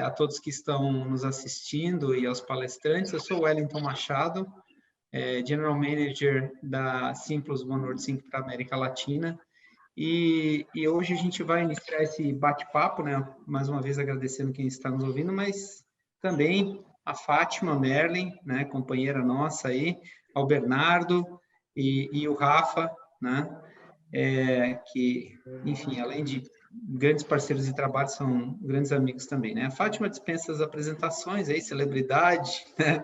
A todos que estão nos assistindo e aos palestrantes. Eu sou o Wellington Machado, General Manager da Simplus OneWorld para a América Latina. E hoje a gente vai iniciar esse bate-papo, né? Mais uma vez agradecendo quem está nos ouvindo, mas também a Fátima Merlin, né? Companheira nossa aí, ao Bernardo e o Rafa, né? Que, enfim, além de grandes parceiros de trabalho, são grandes amigos também, né? A Fátima dispensa as apresentações aí, celebridade, né?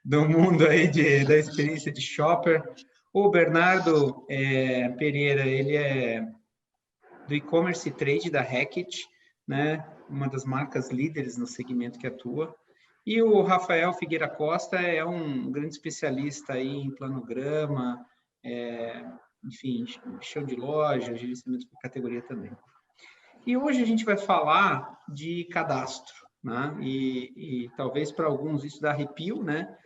Do mundo aí da experiência de shopper. O Bernardo Pereira, ele é do e-commerce trade da Hackett, né? Uma das marcas líderes no segmento que atua. E o Rafael Figueira Costa é um grande especialista aí em planograma, enfim, chão de loja, gerenciamento de categoria também. E hoje a gente vai falar de cadastro, né? E talvez para alguns isso dá arrepio, né?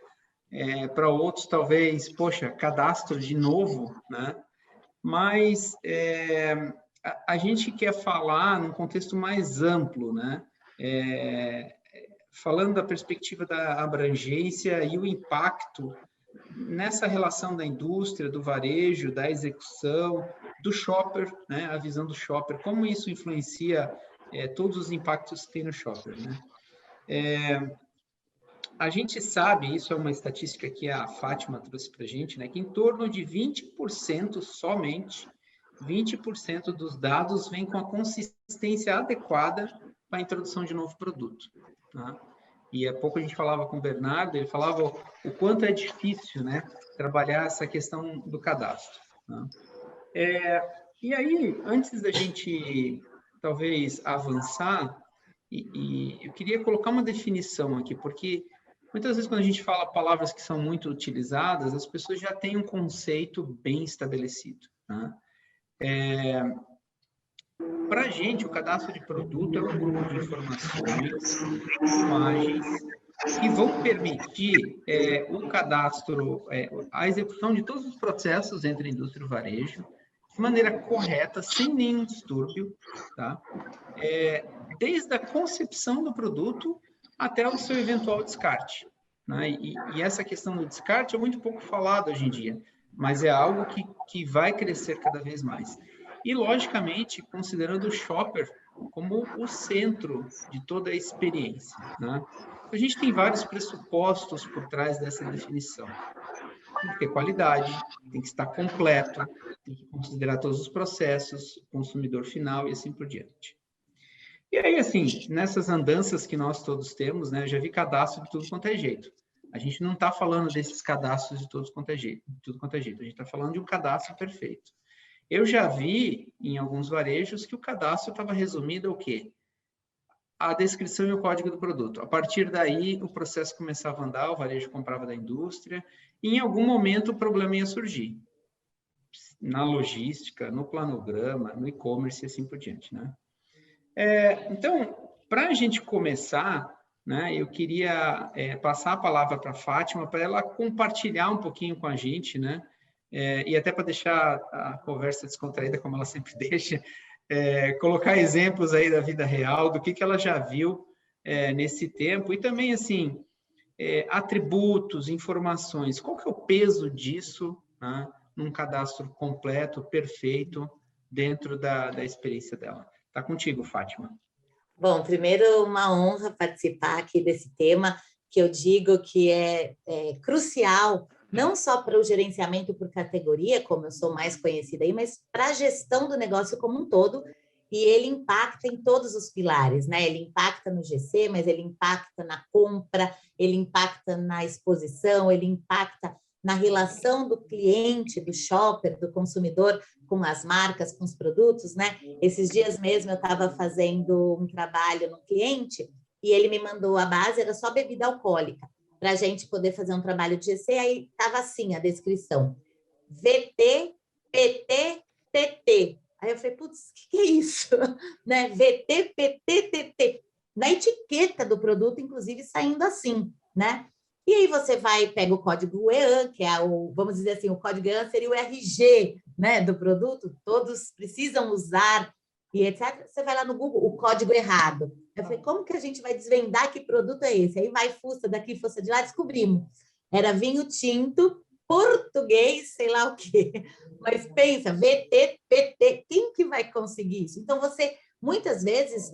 Para outros, talvez, poxa, cadastro de novo, né? Mas a gente quer falar num contexto mais amplo, né? Falando da perspectiva da abrangência e o impacto nessa relação da indústria, do varejo, da execução, do shopper, né? A visão do shopper, como isso influencia todos os impactos que tem no shopper, né? A gente sabe, isso é uma estatística que a Fátima trouxe para a gente, né? Que em torno de 20% somente, 20% dos dados vem com a consistência adequada para a introdução de novo produto, tá? E há pouco a gente falava com o Bernardo, ele falava o quanto é difícil, né, trabalhar essa questão do cadastro, tá? E aí, antes da gente, talvez, avançar, eu queria colocar uma definição aqui, porque muitas vezes quando a gente fala palavras que são muito utilizadas, as pessoas já têm um conceito bem estabelecido, tá? Para a gente, o cadastro de produto é um grupo de informações, imagens, que vão permitir o cadastro, a execução de todos os processos entre a indústria e o varejo, de maneira correta, sem nenhum distúrbio, tá? Desde a concepção do produto até o seu eventual descarte, né? E essa questão do descarte é muito pouco falado hoje em dia, mas é algo que vai crescer cada vez mais. E, logicamente, considerando o shopper como o centro de toda a experiência, né? A gente tem vários pressupostos por trás dessa definição. Tem que ter qualidade, tem que estar completo, tem que considerar todos os processos, o consumidor final e assim por diante. E aí, assim, nessas andanças que nós todos temos, né, eu já vi cadastro de tudo quanto é jeito. A gente não está falando desses cadastros de tudo quanto é jeito. A gente está falando de um cadastro perfeito. Eu já vi em alguns varejos que o cadastro estava resumido ao quê? A descrição e o código do produto. A partir daí, o processo começava a andar, o varejo comprava da indústria, e em algum momento o problema ia surgir. Na logística, no planograma, no e-commerce e assim por diante, né? Então, para a gente começar, né, eu queria passar a palavra para a Fátima, para ela compartilhar um pouquinho com a gente, né? E até para deixar a conversa descontraída, como ela sempre deixa, colocar exemplos aí da vida real, do que ela já viu nesse tempo, e também, assim, atributos, informações, qual que é o peso disso, né, num cadastro completo, perfeito, dentro da experiência dela. Está contigo, Fátima. Bom, primeiro, uma honra participar aqui desse tema, que eu digo que é crucial, não só para o gerenciamento por categoria, como eu sou mais conhecida aí, mas para a gestão do negócio como um todo, e ele impacta em todos os pilares, né? Ele impacta no GC, mas ele impacta na compra, ele impacta na exposição, ele impacta na relação do cliente, do shopper, do consumidor com as marcas, com os produtos, né? Esses dias mesmo eu estava fazendo um trabalho no cliente e ele me mandou a base, era só bebida alcoólica, para a gente poder fazer um trabalho de GC, aí estava assim a descrição, VT, PT, TT. Aí eu falei, putz, o que é isso? Né? VT, PT, TT. Na etiqueta do produto, inclusive, saindo assim, né? E aí você vai, pega o código EAN, que é vamos dizer assim, o código EAN seria o RG, né, do produto, todos precisam usar e etc. Você vai lá no Google, o código errado. Eu falei, como que a gente vai desvendar que produto é esse? Aí vai fuça daqui, fuça de lá, descobrimos. Era vinho tinto, português, sei lá o quê. Mas pensa, VT, PT, quem que vai conseguir isso? Então, você, muitas vezes,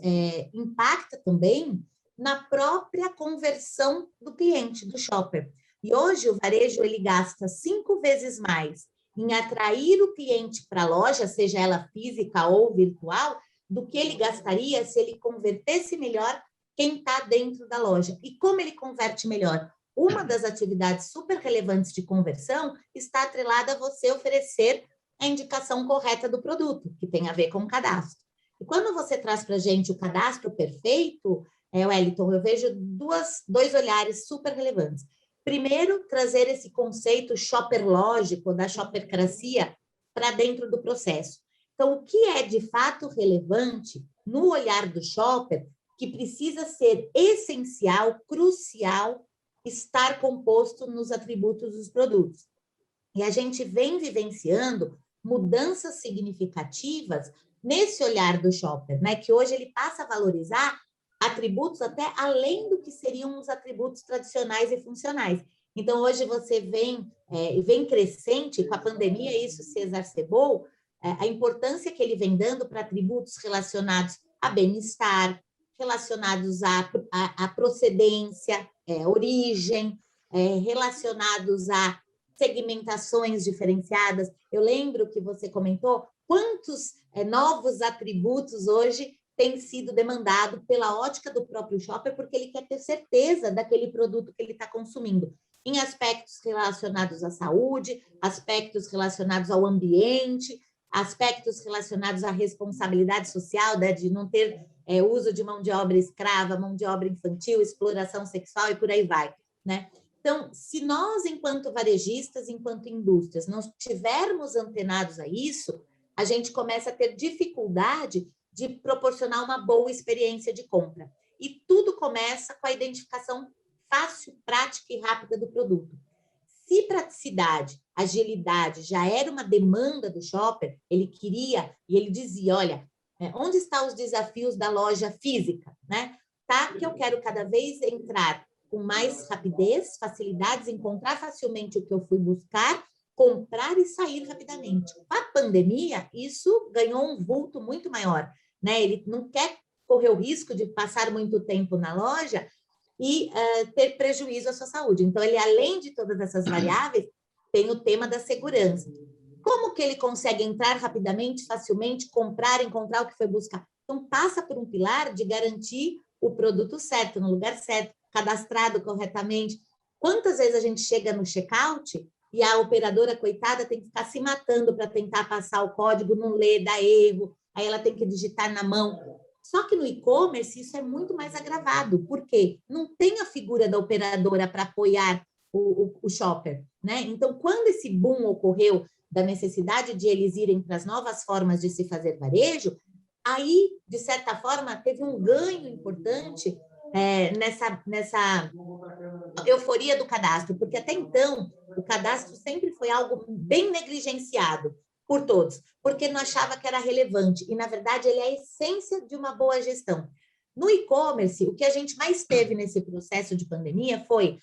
impacta também na própria conversão do cliente, do shopper. E hoje o varejo ele gasta 5 vezes mais em atrair o cliente para a loja, seja ela física ou virtual, do que ele gastaria se ele convertesse melhor quem está dentro da loja. E como ele converte melhor? Uma das atividades super relevantes de conversão está atrelada a você oferecer a indicação correta do produto, que tem a ver com o cadastro. E quando você traz para a gente o cadastro perfeito, Wellington, eu vejo dois olhares super relevantes. Primeiro, trazer esse conceito shopper lógico, da shoppercracia, para dentro do processo. Então, o que é de fato relevante no olhar do shopper, que precisa ser essencial, crucial, estar composto nos atributos dos produtos. E a gente vem vivenciando mudanças significativas nesse olhar do shopper, né? Que hoje ele passa a valorizar atributos até além do que seriam os atributos tradicionais e funcionais. Então, hoje você vem crescente, com a pandemia isso se exacerbou, a importância que ele vem dando para atributos relacionados a bem-estar, relacionados à procedência, origem, relacionados a segmentações diferenciadas. Eu lembro que você comentou quantos novos atributos hoje têm sido demandados pela ótica do próprio shopper, porque ele quer ter certeza daquele produto que ele está consumindo, em aspectos relacionados à saúde, aspectos relacionados ao ambiente, aspectos relacionados à responsabilidade social, né, de não ter uso de mão de obra escrava, mão de obra infantil, exploração sexual e por aí vai, né? Então, se nós, enquanto varejistas, enquanto indústrias, não estivermos antenados a isso, a gente começa a ter dificuldade de proporcionar uma boa experiência de compra. E tudo começa com a identificação fácil, prática e rápida do produto. Se praticidade, agilidade já era uma demanda do shopper, ele queria, e ele dizia, olha, onde estão os desafios da loja física, né? Tá, que eu quero cada vez entrar com mais rapidez, facilidades, encontrar facilmente o que eu fui buscar, comprar e sair rapidamente. Com a pandemia, isso ganhou um vulto muito maior, né? Ele não quer correr o risco de passar muito tempo na loja e ter prejuízo à sua saúde. Então, ele, além de todas essas variáveis, tem o tema da segurança. Como que ele consegue entrar rapidamente, facilmente, comprar, encontrar o que foi buscar? Então, passa por um pilar de garantir o produto certo, no lugar certo, cadastrado corretamente. Quantas vezes a gente chega no checkout e a operadora, coitada, tem que ficar se matando para tentar passar o código, não lê, dá erro, aí ela tem que digitar na mão. Só que no e-commerce isso é muito mais agravado, porque não tem a figura da operadora para apoiar o shopper, né? Então, quando esse boom ocorreu da necessidade de eles irem para as novas formas de se fazer varejo, aí, de certa forma, teve um ganho importante nessa euforia do cadastro, porque até então o cadastro sempre foi algo bem negligenciado por todos, porque não achava que era relevante, e na verdade ele é a essência de uma boa gestão. No e-commerce, o que a gente mais teve nesse processo de pandemia foi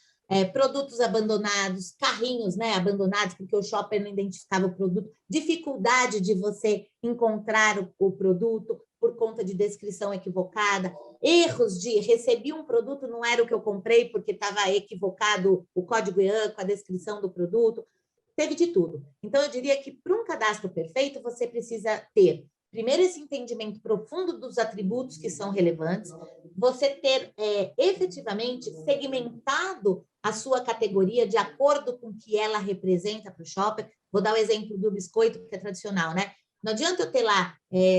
produtos abandonados, carrinhos, né, abandonados, porque o shopper não identificava o produto, dificuldade de você encontrar o produto por conta de descrição equivocada, erros de recebi um produto, não era o que eu comprei porque estava equivocado o código EAN com a descrição do produto, teve de tudo. Então, eu diria que para um cadastro perfeito, você precisa ter, primeiro, esse entendimento profundo dos atributos que são relevantes, você ter efetivamente segmentado a sua categoria de acordo com o que ela representa para o shopper. Vou dar o exemplo do biscoito, que é tradicional, né? Não adianta eu ter lá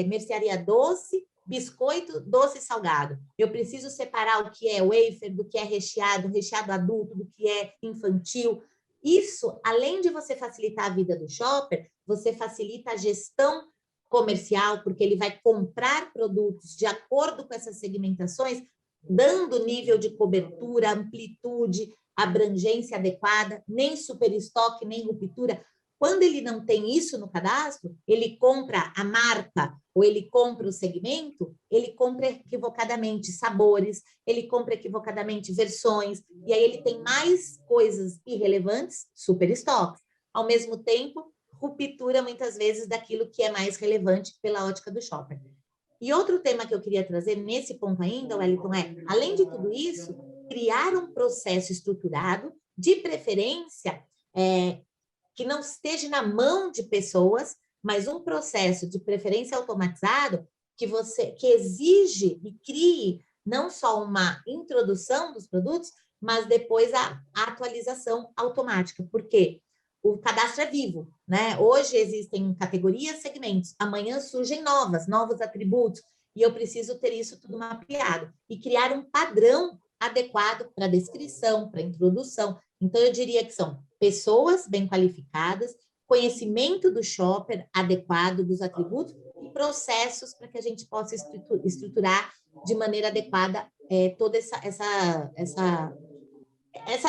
mercearia doce, biscoito, doce e salgado. Eu preciso separar o que é wafer, do que é recheado adulto, do que é infantil. Isso, além de você facilitar a vida do shopper, você facilita a gestão comercial, porque ele vai comprar produtos de acordo com essas segmentações, dando nível de cobertura, amplitude, abrangência adequada, nem superestoque, nem ruptura. Quando ele não tem isso no cadastro, ele compra a marca ou ele compra o segmento, ele compra equivocadamente sabores, ele compra equivocadamente versões, e aí ele tem mais coisas irrelevantes, superestoques. Ao mesmo tempo, ruptura muitas vezes daquilo que é mais relevante pela ótica do shopper. E outro tema que eu queria trazer nesse ponto ainda, Wellington, além de tudo isso, criar um processo estruturado, de preferência, que não esteja na mão de pessoas, mas um processo de preferência automatizado que exige e crie não só uma introdução dos produtos, mas depois a atualização automática. Por quê? O cadastro é vivo, né? Hoje existem categorias, segmentos, amanhã surgem novos atributos, e eu preciso ter isso tudo mapeado e criar um padrão adequado para descrição, para introdução. Então, eu diria que são pessoas bem qualificadas, conhecimento do shopper adequado dos atributos e processos para que a gente possa estruturar de maneira adequada toda essa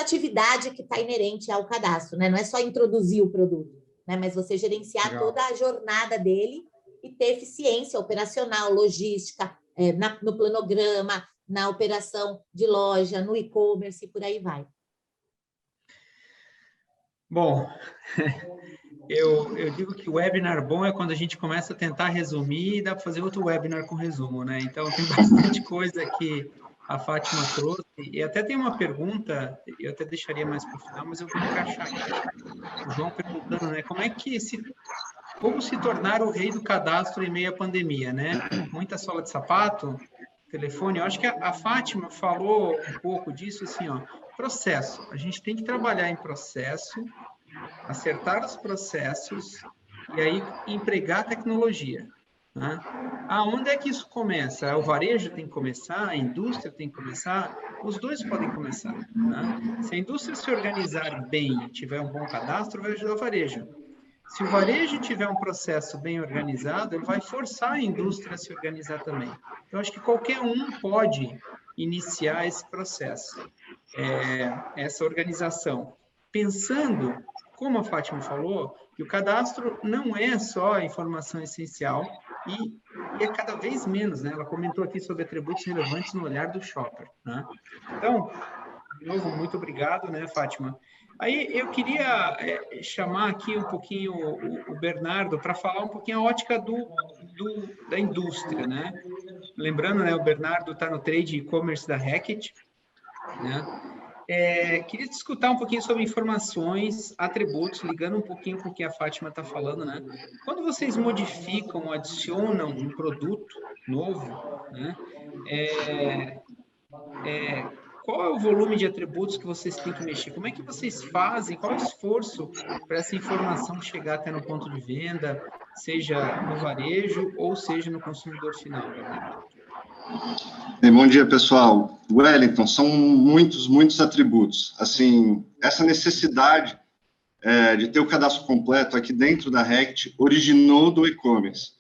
atividade que está inerente ao cadastro, né? Não é só introduzir o produto, né? Mas você gerenciar Legal. toda a jornada dele e ter eficiência operacional, logística, no planograma, na operação de loja, no e-commerce e por aí vai. Bom, eu digo que o webinar bom é quando a gente começa a tentar resumir e dá para fazer outro webinar com resumo, né? Então, tem bastante coisa que a Fátima trouxe. E até tem uma pergunta, eu até deixaria mais para o final, mas eu vou encaixar aqui. O João perguntando, né? Como se tornar o rei do cadastro em meio à pandemia, né? Muita sola de sapato, telefone. Eu acho que a Fátima falou um pouco disso, assim, ó. Processo. A gente tem que trabalhar em processo, acertar os processos e aí empregar tecnologia. Né? Aonde é que isso começa? O varejo tem que começar, a indústria tem que começar, os dois podem começar. Né? Se a indústria se organizar bem e tiver um bom cadastro, vai ajudar o varejo. Se o varejo tiver um processo bem organizado, ele vai forçar a indústria a se organizar também. Então, acho que qualquer um pode iniciar esse processo, essa organização, pensando, como a Fátima falou, que o cadastro não é só a informação essencial e é cada vez menos, né? Ela comentou aqui sobre atributos relevantes no olhar do shopper, né? Então, de novo, muito obrigado, né, Fátima? Aí eu queria chamar aqui um pouquinho o Bernardo para falar um pouquinho a ótica da indústria, né? Lembrando, né, o Bernardo está no trade e-commerce da Hackett, né? Queria te escutar um pouquinho sobre informações, atributos, ligando um pouquinho com o que a Fátima está falando, né? Quando vocês modificam, adicionam um produto novo, né? Qual é o volume de atributos que vocês têm que mexer? Como é que vocês fazem? Qual é o esforço para essa informação chegar até no ponto de venda, seja no varejo ou seja no consumidor final, Bernardo? Bom dia, pessoal. Wellington, são muitos atributos. Assim, essa necessidade de ter o cadastro completo aqui dentro da Hackett originou do e-commerce.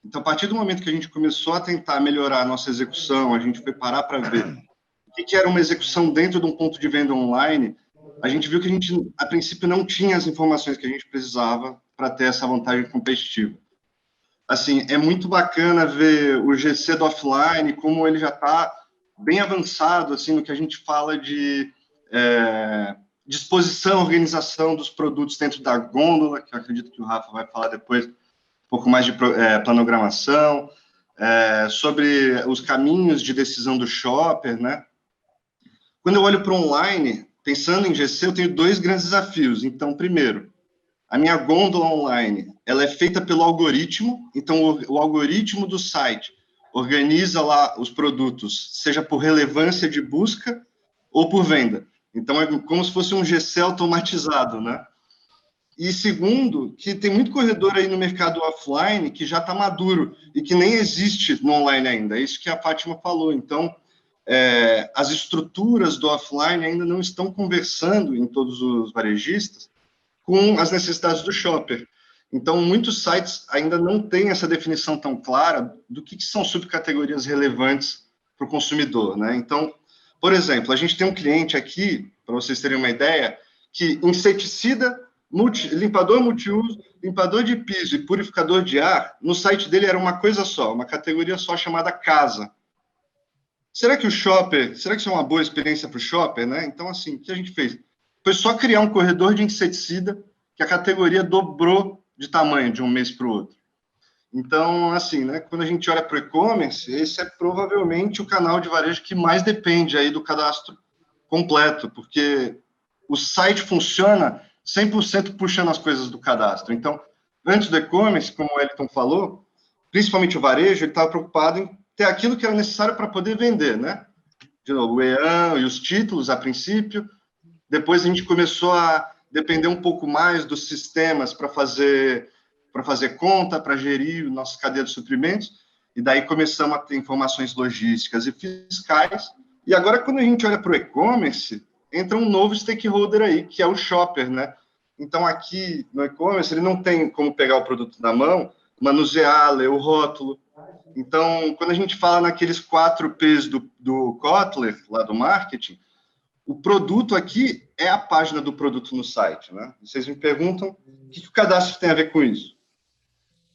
Então, a partir do momento que a gente começou a tentar melhorar a nossa execução, a gente foi parar para ver o que era uma execução dentro de um ponto de venda online, a gente viu que a gente, a princípio, não tinha as informações que a gente precisava para ter essa vantagem competitiva. Assim, é muito bacana ver o GC do offline, como ele já está bem avançado, assim, no que a gente fala de disposição, organização dos produtos dentro da gôndola, que eu acredito que o Rafa vai falar depois, um pouco mais de planogramação, sobre os caminhos de decisão do shopper, né? Quando eu olho para o online, pensando em GC, eu tenho dois grandes desafios. Então, primeiro, a minha gôndola online, ela é feita pelo algoritmo, então o algoritmo do site organiza lá os produtos, seja por relevância de busca ou por venda. Então, é como se fosse um GC automatizado, né? E segundo, que tem muito corredor aí no mercado offline que já está maduro e que nem existe no online ainda. É isso que a Fátima falou. Então, as estruturas do offline ainda não estão conversando em todos os varejistas com as necessidades do shopper. Então, muitos sites ainda não têm essa definição tão clara do que são subcategorias relevantes para o consumidor, né? Então, por exemplo, a gente tem um cliente aqui, para vocês terem uma ideia, que inseticida, limpador multiuso, limpador de piso e purificador de ar, no site dele era uma coisa só, uma categoria só chamada casa. Será que isso é uma boa experiência para o shopper, né? Então, assim, o que a gente fez? Foi só criar um corredor de inseticida que a categoria dobrou de tamanho de um mês para o outro. Então, assim, né, quando a gente olha para o e-commerce, esse é provavelmente o canal de varejo que mais depende aí do cadastro completo, porque o site funciona 100% puxando as coisas do cadastro. Então, antes do e-commerce, como o Wellington falou, principalmente o varejo, ele estava preocupado em ter aquilo que era necessário para poder vender, né? De novo, o EAN e os títulos, a princípio. Depois a gente começou a depender um pouco mais dos sistemas para fazer conta, para gerir nossa cadeia de suprimentos, e daí começamos a ter informações logísticas e fiscais. E agora, quando a gente olha para o e-commerce, entra um novo stakeholder aí, que é o shopper, né? Então, aqui no e-commerce, ele não tem como pegar o produto na mão, manusear, ler o rótulo. Então, quando a gente fala naqueles 4 P's do Kotler, lá do marketing, o produto aqui é a página do produto no site, né? Vocês me perguntam o que o cadastro tem a ver com isso.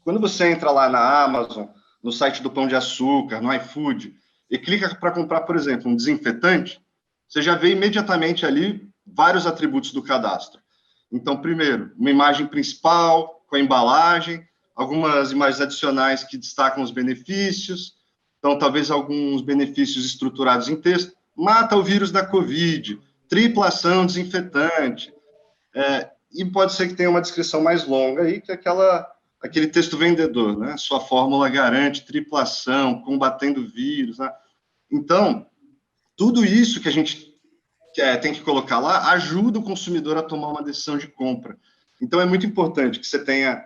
Quando você entra lá na Amazon, no site do Pão de Açúcar, no iFood, e clica para comprar, por exemplo, um desinfetante, você já vê imediatamente ali vários atributos do cadastro. Então, primeiro, uma imagem principal, com a embalagem, algumas imagens adicionais que destacam os benefícios, então, talvez alguns benefícios estruturados em texto, mata o vírus da Covid, tripla ação desinfetante, e pode ser que tenha uma descrição mais longa aí, que é aquele texto vendedor, né? Sua fórmula garante tripla ação, combatendo vírus, né? Então, tudo isso que a gente tem que colocar lá ajuda o consumidor a tomar uma decisão de compra. Então, é muito importante que você tenha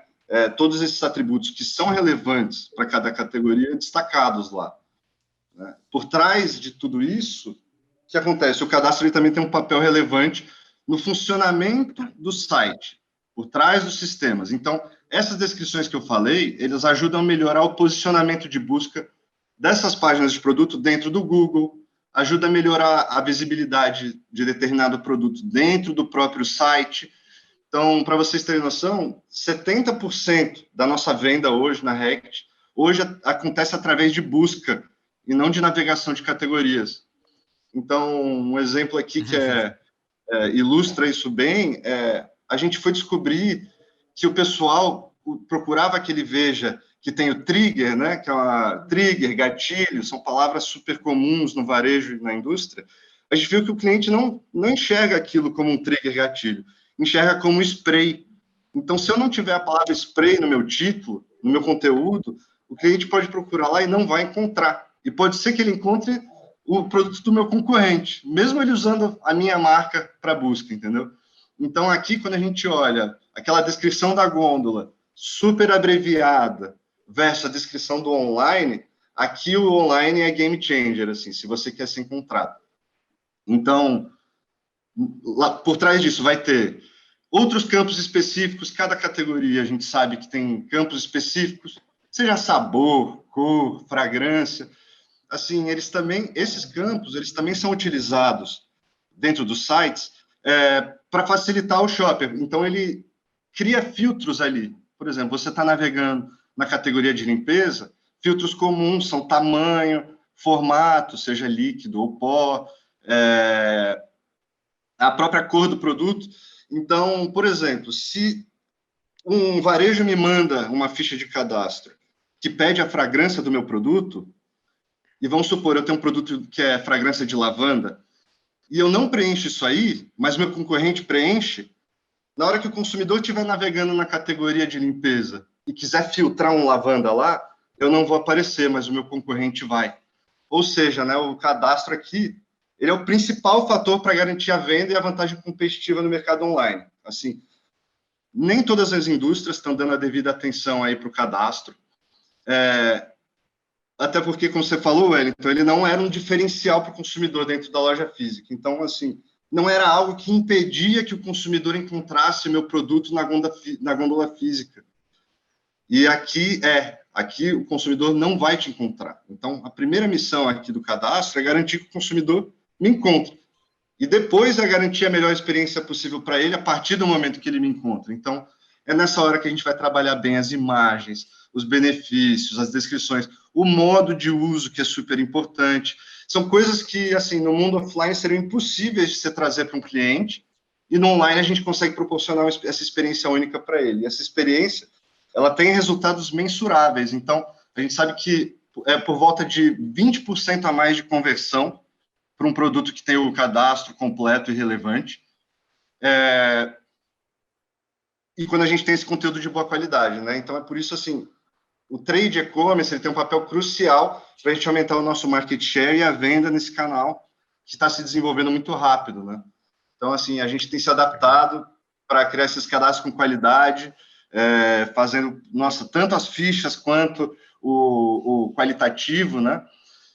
todos esses atributos que são relevantes para cada categoria destacados lá, né? Por trás de tudo isso, o que acontece? O cadastro ele também tem um papel relevante no funcionamento do site, por trás dos sistemas. Então, essas descrições que eu falei, eles ajudam a melhorar o posicionamento de busca dessas páginas de produto dentro do Google, ajuda a melhorar a visibilidade de determinado produto dentro do próprio site. Então, para vocês terem noção, 70% da nossa venda hoje na Rect, hoje acontece através de busca e não de navegação de categorias. Então, um exemplo aqui que ilustra isso bem, a gente foi descobrir que o pessoal procurava aquele Veja que tem o trigger, né, que é uma trigger, gatilho, são palavras super comuns no varejo e na indústria. A gente viu que o cliente não enxerga aquilo como um trigger, gatilho, enxerga como spray. Então, se eu não tiver a palavra spray no meu título, no meu conteúdo, o cliente pode procurar lá e não vai encontrar. E pode ser que ele encontre o produto do meu concorrente, mesmo ele usando a minha marca para busca, entendeu? Então, aqui, quando a gente olha aquela descrição da gôndola super abreviada versus a descrição do online, aqui o online é game changer, assim, se você quer ser encontrado. Então, lá por trás disso vai ter outros campos específicos, cada categoria a gente sabe que tem campos específicos, seja sabor, cor, fragrância. Assim, esses campos, eles também são utilizados dentro dos sites para facilitar o shopper. Então, ele cria filtros ali. Por exemplo, você está navegando na categoria de limpeza, filtros comuns são tamanho, formato, seja líquido ou pó, a própria cor do produto. Então, por exemplo, se um varejo me manda uma ficha de cadastro que pede a fragrância do meu produto, e vamos supor, eu tenho um produto que é fragrância de lavanda, e eu não preencho isso aí, mas meu concorrente preenche, na hora que o consumidor estiver navegando na categoria de limpeza e quiser filtrar um lavanda lá, eu não vou aparecer, mas o meu concorrente vai. Ou seja, né, o cadastro aqui, ele é o principal fator para garantir a venda e a vantagem competitiva no mercado online. Assim, nem todas as indústrias estão dando a devida atenção aí para o cadastro. Até porque, como você falou, Wellington, ele não era um diferencial para o consumidor dentro da loja física. Então, assim, não era algo que impedia que o consumidor encontrasse meu produto na gôndola física. E aqui o consumidor não vai te encontrar. Então, a primeira missão aqui do cadastro é garantir que o consumidor me encontre. e depois a garantir a melhor experiência possível para ele a partir do momento que ele me encontra. Então, é nessa hora que a gente vai trabalhar bem as imagens, os benefícios, as descrições, o modo de uso, que é super importante. São coisas que, assim, no mundo offline seriam impossíveis de você trazer para um cliente, e no online a gente consegue proporcionar essa experiência única para ele. E essa experiência, ela tem resultados mensuráveis. Então, a gente sabe que é por volta de 20% a mais de conversão para um produto que tem o cadastro completo e relevante. E quando a gente tem esse conteúdo de boa qualidade, né? Então, é por isso, assim, o trade e-commerce tem um papel crucial para a gente aumentar o nosso market share e a venda nesse canal que está se desenvolvendo muito rápido, né? Então, assim, a gente tem se adaptado para criar esses cadastros com qualidade, fazendo, nossa, tanto as fichas quanto o qualitativo, né?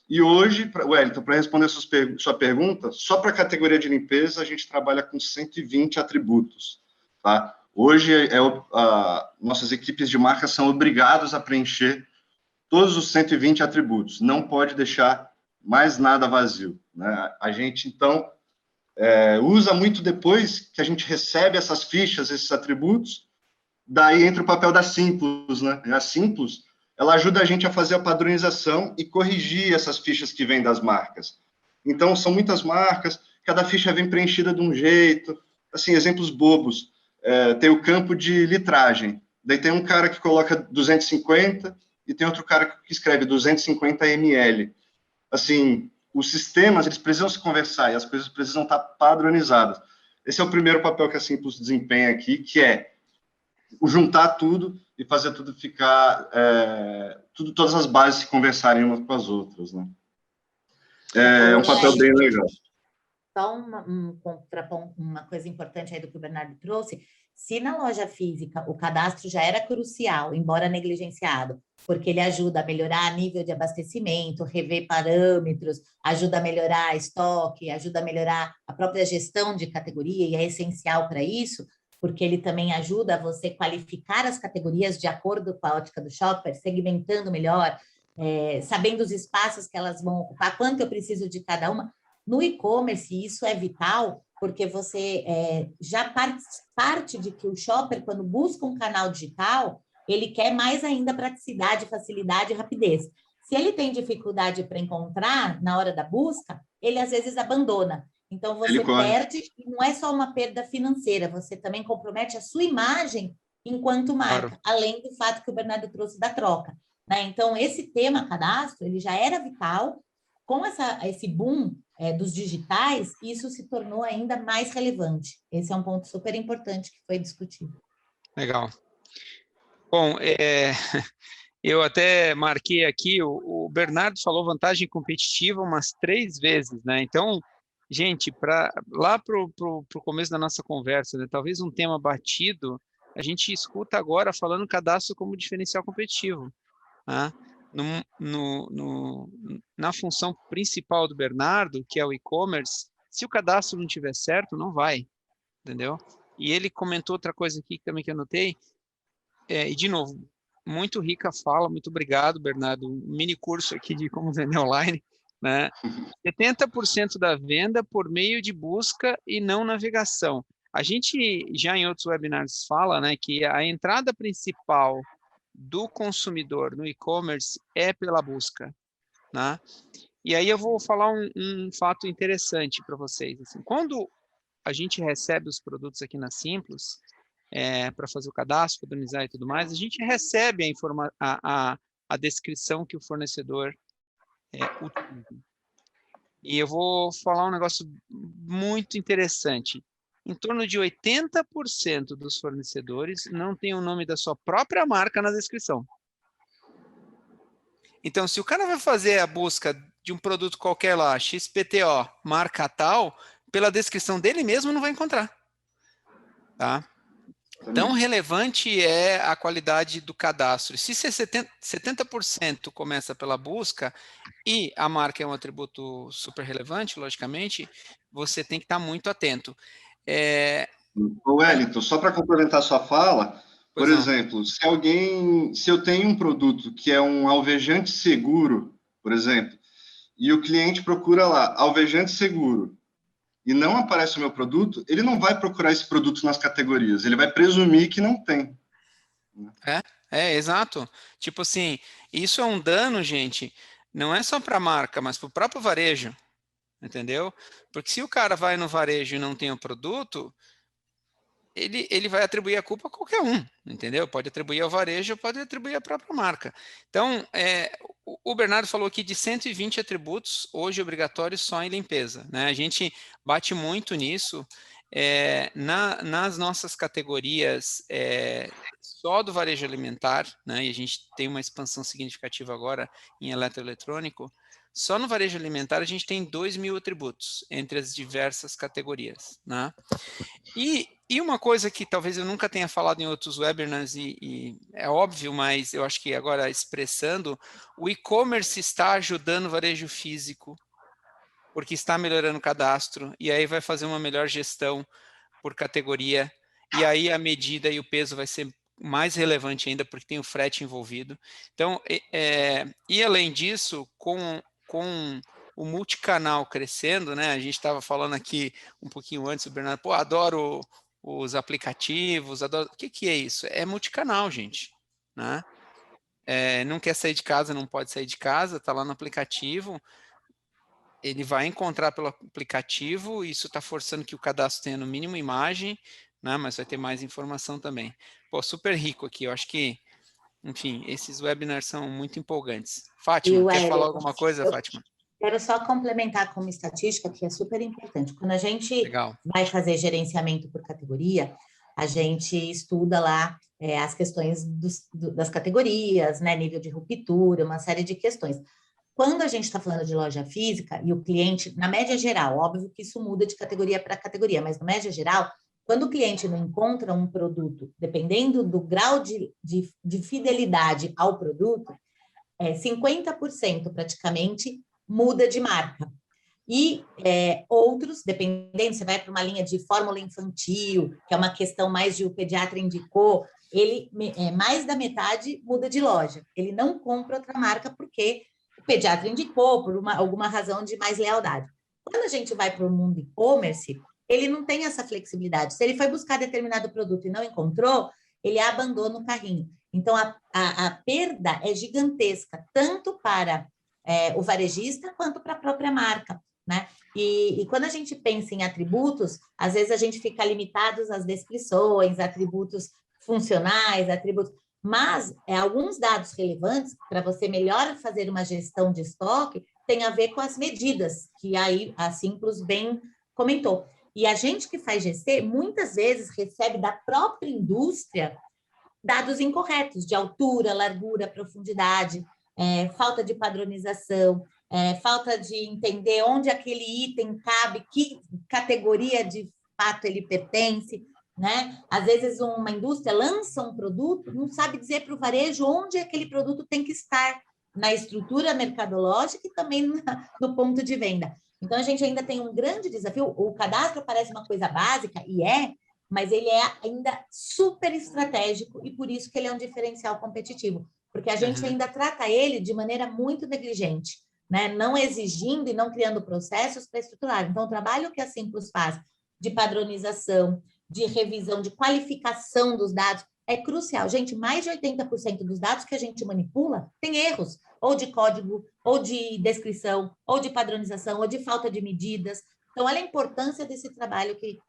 E hoje, Wellington, para responder sua pergunta, só para a categoria de limpeza, a gente trabalha com 120 atributos, tá? Hoje, nossas equipes de marca são obrigadas a preencher todos os 120 atributos. Não pode deixar mais nada vazio, né? A gente, então, usa muito depois que a gente recebe essas fichas, esses atributos, daí entra o papel da Simplus, né? A Simplus, ela ajuda a gente a fazer a padronização e corrigir essas fichas que vêm das marcas. Então, são muitas marcas, cada ficha vem preenchida de um jeito, assim, exemplos bobos. Tem o campo de litragem, daí tem um cara que coloca 250 e tem outro cara que escreve 250 ml. Assim, os sistemas, eles precisam se conversar e as coisas precisam estar padronizadas. Esse é o primeiro papel que a Simplus desempenha aqui, que é juntar tudo e fazer tudo ficar, todas as bases se conversarem umas com as outras, né? É um papel bem legal. Só um contraponto, uma coisa importante aí do que o Bernardo trouxe, se na loja física o cadastro já era crucial, embora negligenciado, porque ele ajuda a melhorar nível de abastecimento, rever parâmetros, ajuda a melhorar estoque, ajuda a melhorar a própria gestão de categoria, e é essencial para isso, porque ele também ajuda você qualificar as categorias de acordo com a ótica do shopper, segmentando melhor, sabendo os espaços que elas vão ocupar, quanto eu preciso de cada uma. No e-commerce, isso é vital, porque você já parte de que o shopper, quando busca um canal digital, ele quer mais ainda praticidade, facilidade e rapidez. Se ele tem dificuldade para encontrar na hora da busca, ele às vezes abandona. Então, você perde, e não é só uma perda financeira, você também compromete a sua imagem enquanto marca, além do fato que o Bernardo trouxe da troca, né? Então, esse tema cadastro, ele já era vital, com esse boom dos digitais, isso se tornou ainda mais relevante. Esse é um ponto super importante que foi discutido. Legal. Bom, eu até marquei aqui, o Bernardo falou vantagem competitiva umas 3 vezes, né? Então, gente, lá para o começo da nossa conversa, né, talvez um tema batido, a gente escuta agora falando cadastro como diferencial competitivo, né? Na função principal do Bernardo, que é o e-commerce, se o cadastro não tiver certo, não vai, entendeu? E ele comentou outra coisa aqui também que eu anotei, e de novo, muito rica fala, muito obrigado, Bernardo, um mini curso aqui de como vender online, né? 70% da venda por meio de busca e não navegação. A gente já em outros webinars fala, né, que a entrada principal do consumidor no e-commerce é pela busca, né? E aí eu vou falar um fato interessante para vocês. Assim, quando a gente recebe os produtos aqui na Simplus, para fazer o cadastro, padronizar e tudo mais, a gente recebe a descrição que o fornecedor utiliza. E eu vou falar um negócio muito interessante. Em torno de 80% dos fornecedores não tem o nome da sua própria marca na descrição. Então, se o cara vai fazer a busca de um produto qualquer lá, XPTO, marca tal, pela descrição dele mesmo não vai encontrar. Tá? Tão relevante é a qualidade do cadastro. Se 70% começa pela busca e a marca é um atributo super relevante, logicamente, você tem que estar muito atento. Wellington, só para complementar sua fala, por exemplo, se eu tenho um produto que é um alvejante seguro, por exemplo, e o cliente procura lá, alvejante seguro, e não aparece o meu produto, ele não vai procurar esse produto nas categorias, ele vai presumir que não tem. Exato. Tipo assim, isso é um dano, gente, não é só para a marca, mas para o próprio varejo, entendeu? Porque se o cara vai no varejo e não tem o produto, ele vai atribuir a culpa a qualquer um, entendeu? Pode atribuir ao varejo, pode atribuir à própria marca. Então, o Bernardo falou aqui de 120 atributos, hoje obrigatórios só em limpeza, né? A gente bate muito nisso. Nas nossas categorias só do varejo alimentar, né? E a gente tem uma expansão significativa agora em eletroeletrônico. Só no varejo alimentar a gente tem 2.000 atributos entre as diversas categorias, né? E uma coisa que talvez eu nunca tenha falado em outros webinars, e é óbvio, mas eu acho que agora expressando, o e-commerce está ajudando o varejo físico, porque está melhorando o cadastro, e aí vai fazer uma melhor gestão por categoria, e aí a medida e o peso vai ser mais relevante ainda, porque tem o frete envolvido. Então, e além disso, com o multicanal crescendo, né? A gente estava falando aqui um pouquinho antes, o Bernardo, pô, adoro os aplicativos, adoro... O que é isso? É multicanal, gente, né? Não quer sair de casa, não pode sair de casa, está lá no aplicativo, ele vai encontrar pelo aplicativo, isso está forçando que o cadastro tenha no mínimo imagem, né, mas vai ter mais informação também. Pô, super rico aqui, eu acho que, enfim, esses webinars são muito empolgantes. Fátima, quer falar alguma coisa, Fátima? Quero só complementar com uma estatística que é super importante. Quando a gente vai fazer gerenciamento por categoria, a gente estuda lá as questões das categorias, né, nível de ruptura, uma série de questões. Quando a gente está falando de loja física e o cliente, na média geral, óbvio que isso muda de categoria para categoria, mas na média geral, quando o cliente não encontra um produto, dependendo do grau de fidelidade ao produto, 50% praticamente muda de marca. E outros, dependendo, você vai para uma linha de fórmula infantil, que é uma questão mais de o pediatra indicou, ele mais da metade muda de loja. Ele não compra outra marca porque o pediatra indicou, por alguma razão de mais lealdade. Quando a gente vai para o mundo e-commerce, ele não tem essa flexibilidade. Se ele foi buscar determinado produto e não encontrou, ele abandona o carrinho. Então, a perda é gigantesca, tanto para o varejista quanto para a própria marca, né? E quando a gente pensa em atributos, às vezes a gente fica limitados às descrições, atributos funcionais, atributos... Mas alguns dados relevantes para você melhor fazer uma gestão de estoque tem a ver com as medidas, que aí a Simplus bem comentou. E a gente que faz GC, muitas vezes recebe da própria indústria dados incorretos, de altura, largura, profundidade, falta de padronização, falta de entender onde aquele item cabe, que categoria de fato ele pertence, né? Às vezes uma indústria lança um produto, não sabe dizer para o varejo onde aquele produto tem que estar, na estrutura mercadológica e também no ponto de venda. Então, a gente ainda tem um grande desafio. O cadastro parece uma coisa básica, e mas ele é ainda super estratégico e por isso que ele é um diferencial competitivo, porque a gente ainda trata ele de maneira muito negligente, né? Não exigindo e não criando processos para estruturar. Então, o trabalho que a Simplus faz de padronização, de revisão, de qualificação dos dados é crucial. Gente, mais de 80% dos dados que a gente manipula tem erros, ou de código, ou de descrição, ou de padronização, ou de falta de medidas. Então, olha a importância desse trabalho que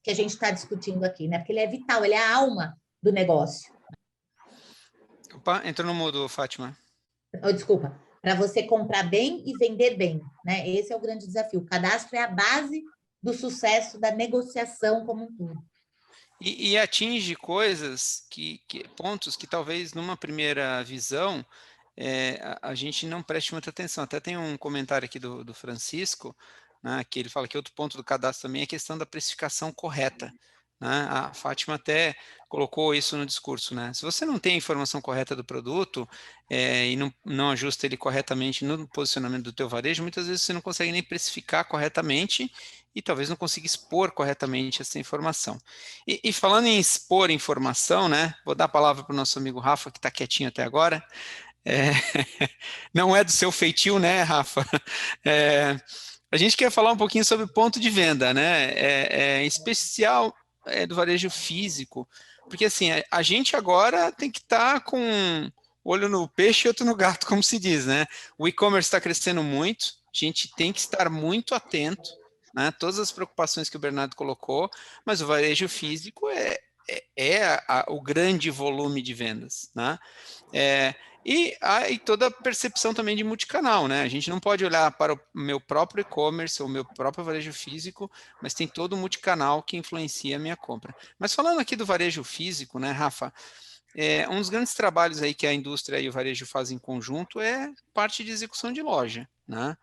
a gente está discutindo aqui, né? Porque ele é vital, ele é a alma do negócio. Opa, entrou no mudo, Fátima. Desculpa, para você comprar bem e vender bem, né? Esse é o grande desafio. O cadastro é a base do sucesso da negociação como um todo. E atinge coisas, pontos que talvez numa primeira visão a gente não preste muita atenção. Até tem um comentário aqui do Francisco, né, que ele fala que outro ponto do cadastro também é a questão da precificação correta. Né? A Fátima até colocou isso no discurso. Né? Se você não tem a informação correta do produto e não ajusta ele corretamente no posicionamento do teu varejo, muitas vezes você não consegue nem precificar corretamente e talvez não consiga expor corretamente essa informação. E falando em expor informação, né, vou dar a palavra para o nosso amigo Rafa, que está quietinho até agora. Não é do seu feitio, né, Rafa? A gente quer falar um pouquinho sobre ponto de venda, né? Em especial do varejo físico, porque assim, a gente agora tem que estar com olho no peixe e outro no gato, como se diz, né? O e-commerce está crescendo muito, a gente tem que estar muito atento, né? Todas as preocupações que o Bernardo colocou, mas o varejo físico o grande volume de vendas, né? E toda a percepção também de multicanal, né? A gente não pode olhar para o meu próprio e-commerce ou meu próprio varejo físico, mas tem todo o multicanal que influencia a minha compra. Mas falando aqui do varejo físico, né, Rafa? Um dos grandes trabalhos aí que a indústria e o varejo fazem em conjunto é parte de execução de loja, né?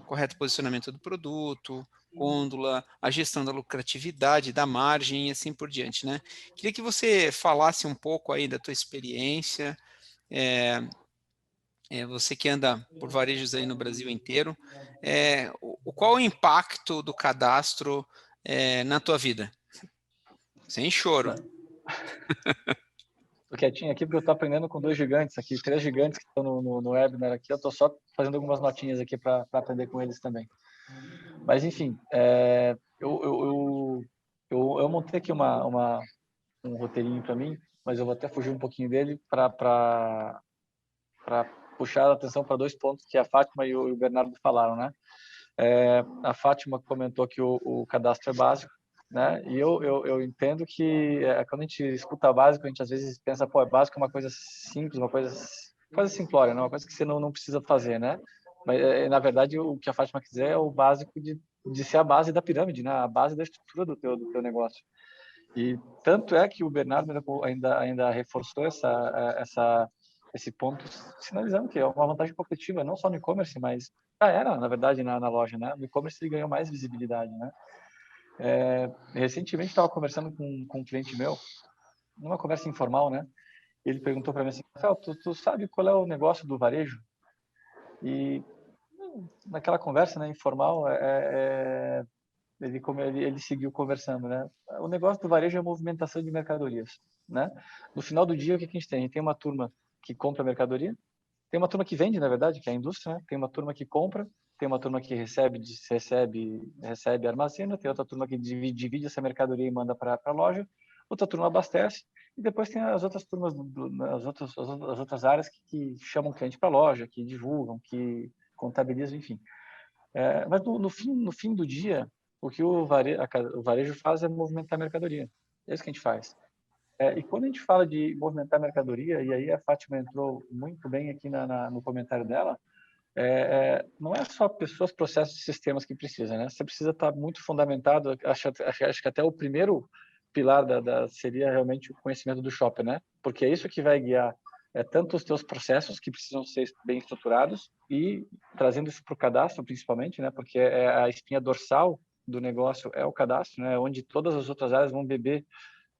Correto posicionamento do produto, gôndola, a gestão da lucratividade, da margem e assim por diante, né? Queria que você falasse um pouco aí da tua experiência, você que anda por varejos aí no Brasil inteiro, qual o impacto do cadastro na tua vida? Sem choro. Tô quietinho aqui porque eu tô aprendendo com 2 gigantes aqui, 3 gigantes que estão no webinar aqui. Eu tô só fazendo algumas notinhas aqui para aprender com eles também. Mas, enfim, eu montei aqui um roteirinho para mim, mas eu vou até fugir um pouquinho dele para puxar a atenção para 2 pontos que a Fátima e o Bernardo falaram, né? A Fátima comentou que o cadastro é básico, né? E eu entendo que quando a gente escuta básico, a gente às vezes pensa, pô, é básico, é uma coisa simples, uma coisa quase simplória, né? Uma coisa que você não precisa fazer, né? Mas na verdade o que a Fátima quiser é o básico de ser a base da pirâmide, né? A base da estrutura do teu negócio. E tanto é que o Bernardo ainda reforçou esse ponto, sinalizando que é uma vantagem competitiva, não só no e-commerce, mas na verdade, na loja, né? No e-commerce ele ganhou mais visibilidade, né? Recentemente estava conversando com um cliente meu, numa conversa informal, né? Ele perguntou para mim assim, Rafael, tu sabe qual é o negócio do varejo? E naquela conversa, né, informal, ele seguiu conversando, né? O negócio do varejo é a movimentação de mercadorias, né? No final do dia, o que a gente tem? A gente tem uma turma que compra mercadoria, tem uma turma que vende, na verdade, que é a indústria, né? Tem uma turma que compra, tem uma turma que recebe, armazena, tem outra turma que divide essa mercadoria e manda para a loja, outra turma abastece, e depois tem as outras turmas, as outras áreas que chamam o cliente para a loja, que divulgam, que contabilizam, enfim. Mas no fim do dia, o que o varejo faz é movimentar a mercadoria. É isso que a gente faz. E quando a gente fala de movimentar mercadoria, e aí a Fátima entrou muito bem aqui no comentário dela, não é só pessoas, processos e sistemas que precisa, né? Você precisa estar muito fundamentado, acho que até o primeiro pilar seria realmente o conhecimento do shopper, né? Porque é isso que vai guiar tanto os teus processos, que precisam ser bem estruturados, e trazendo isso para o cadastro, principalmente, né? Porque a espinha dorsal do negócio é o cadastro, né? Onde todas as outras áreas vão beber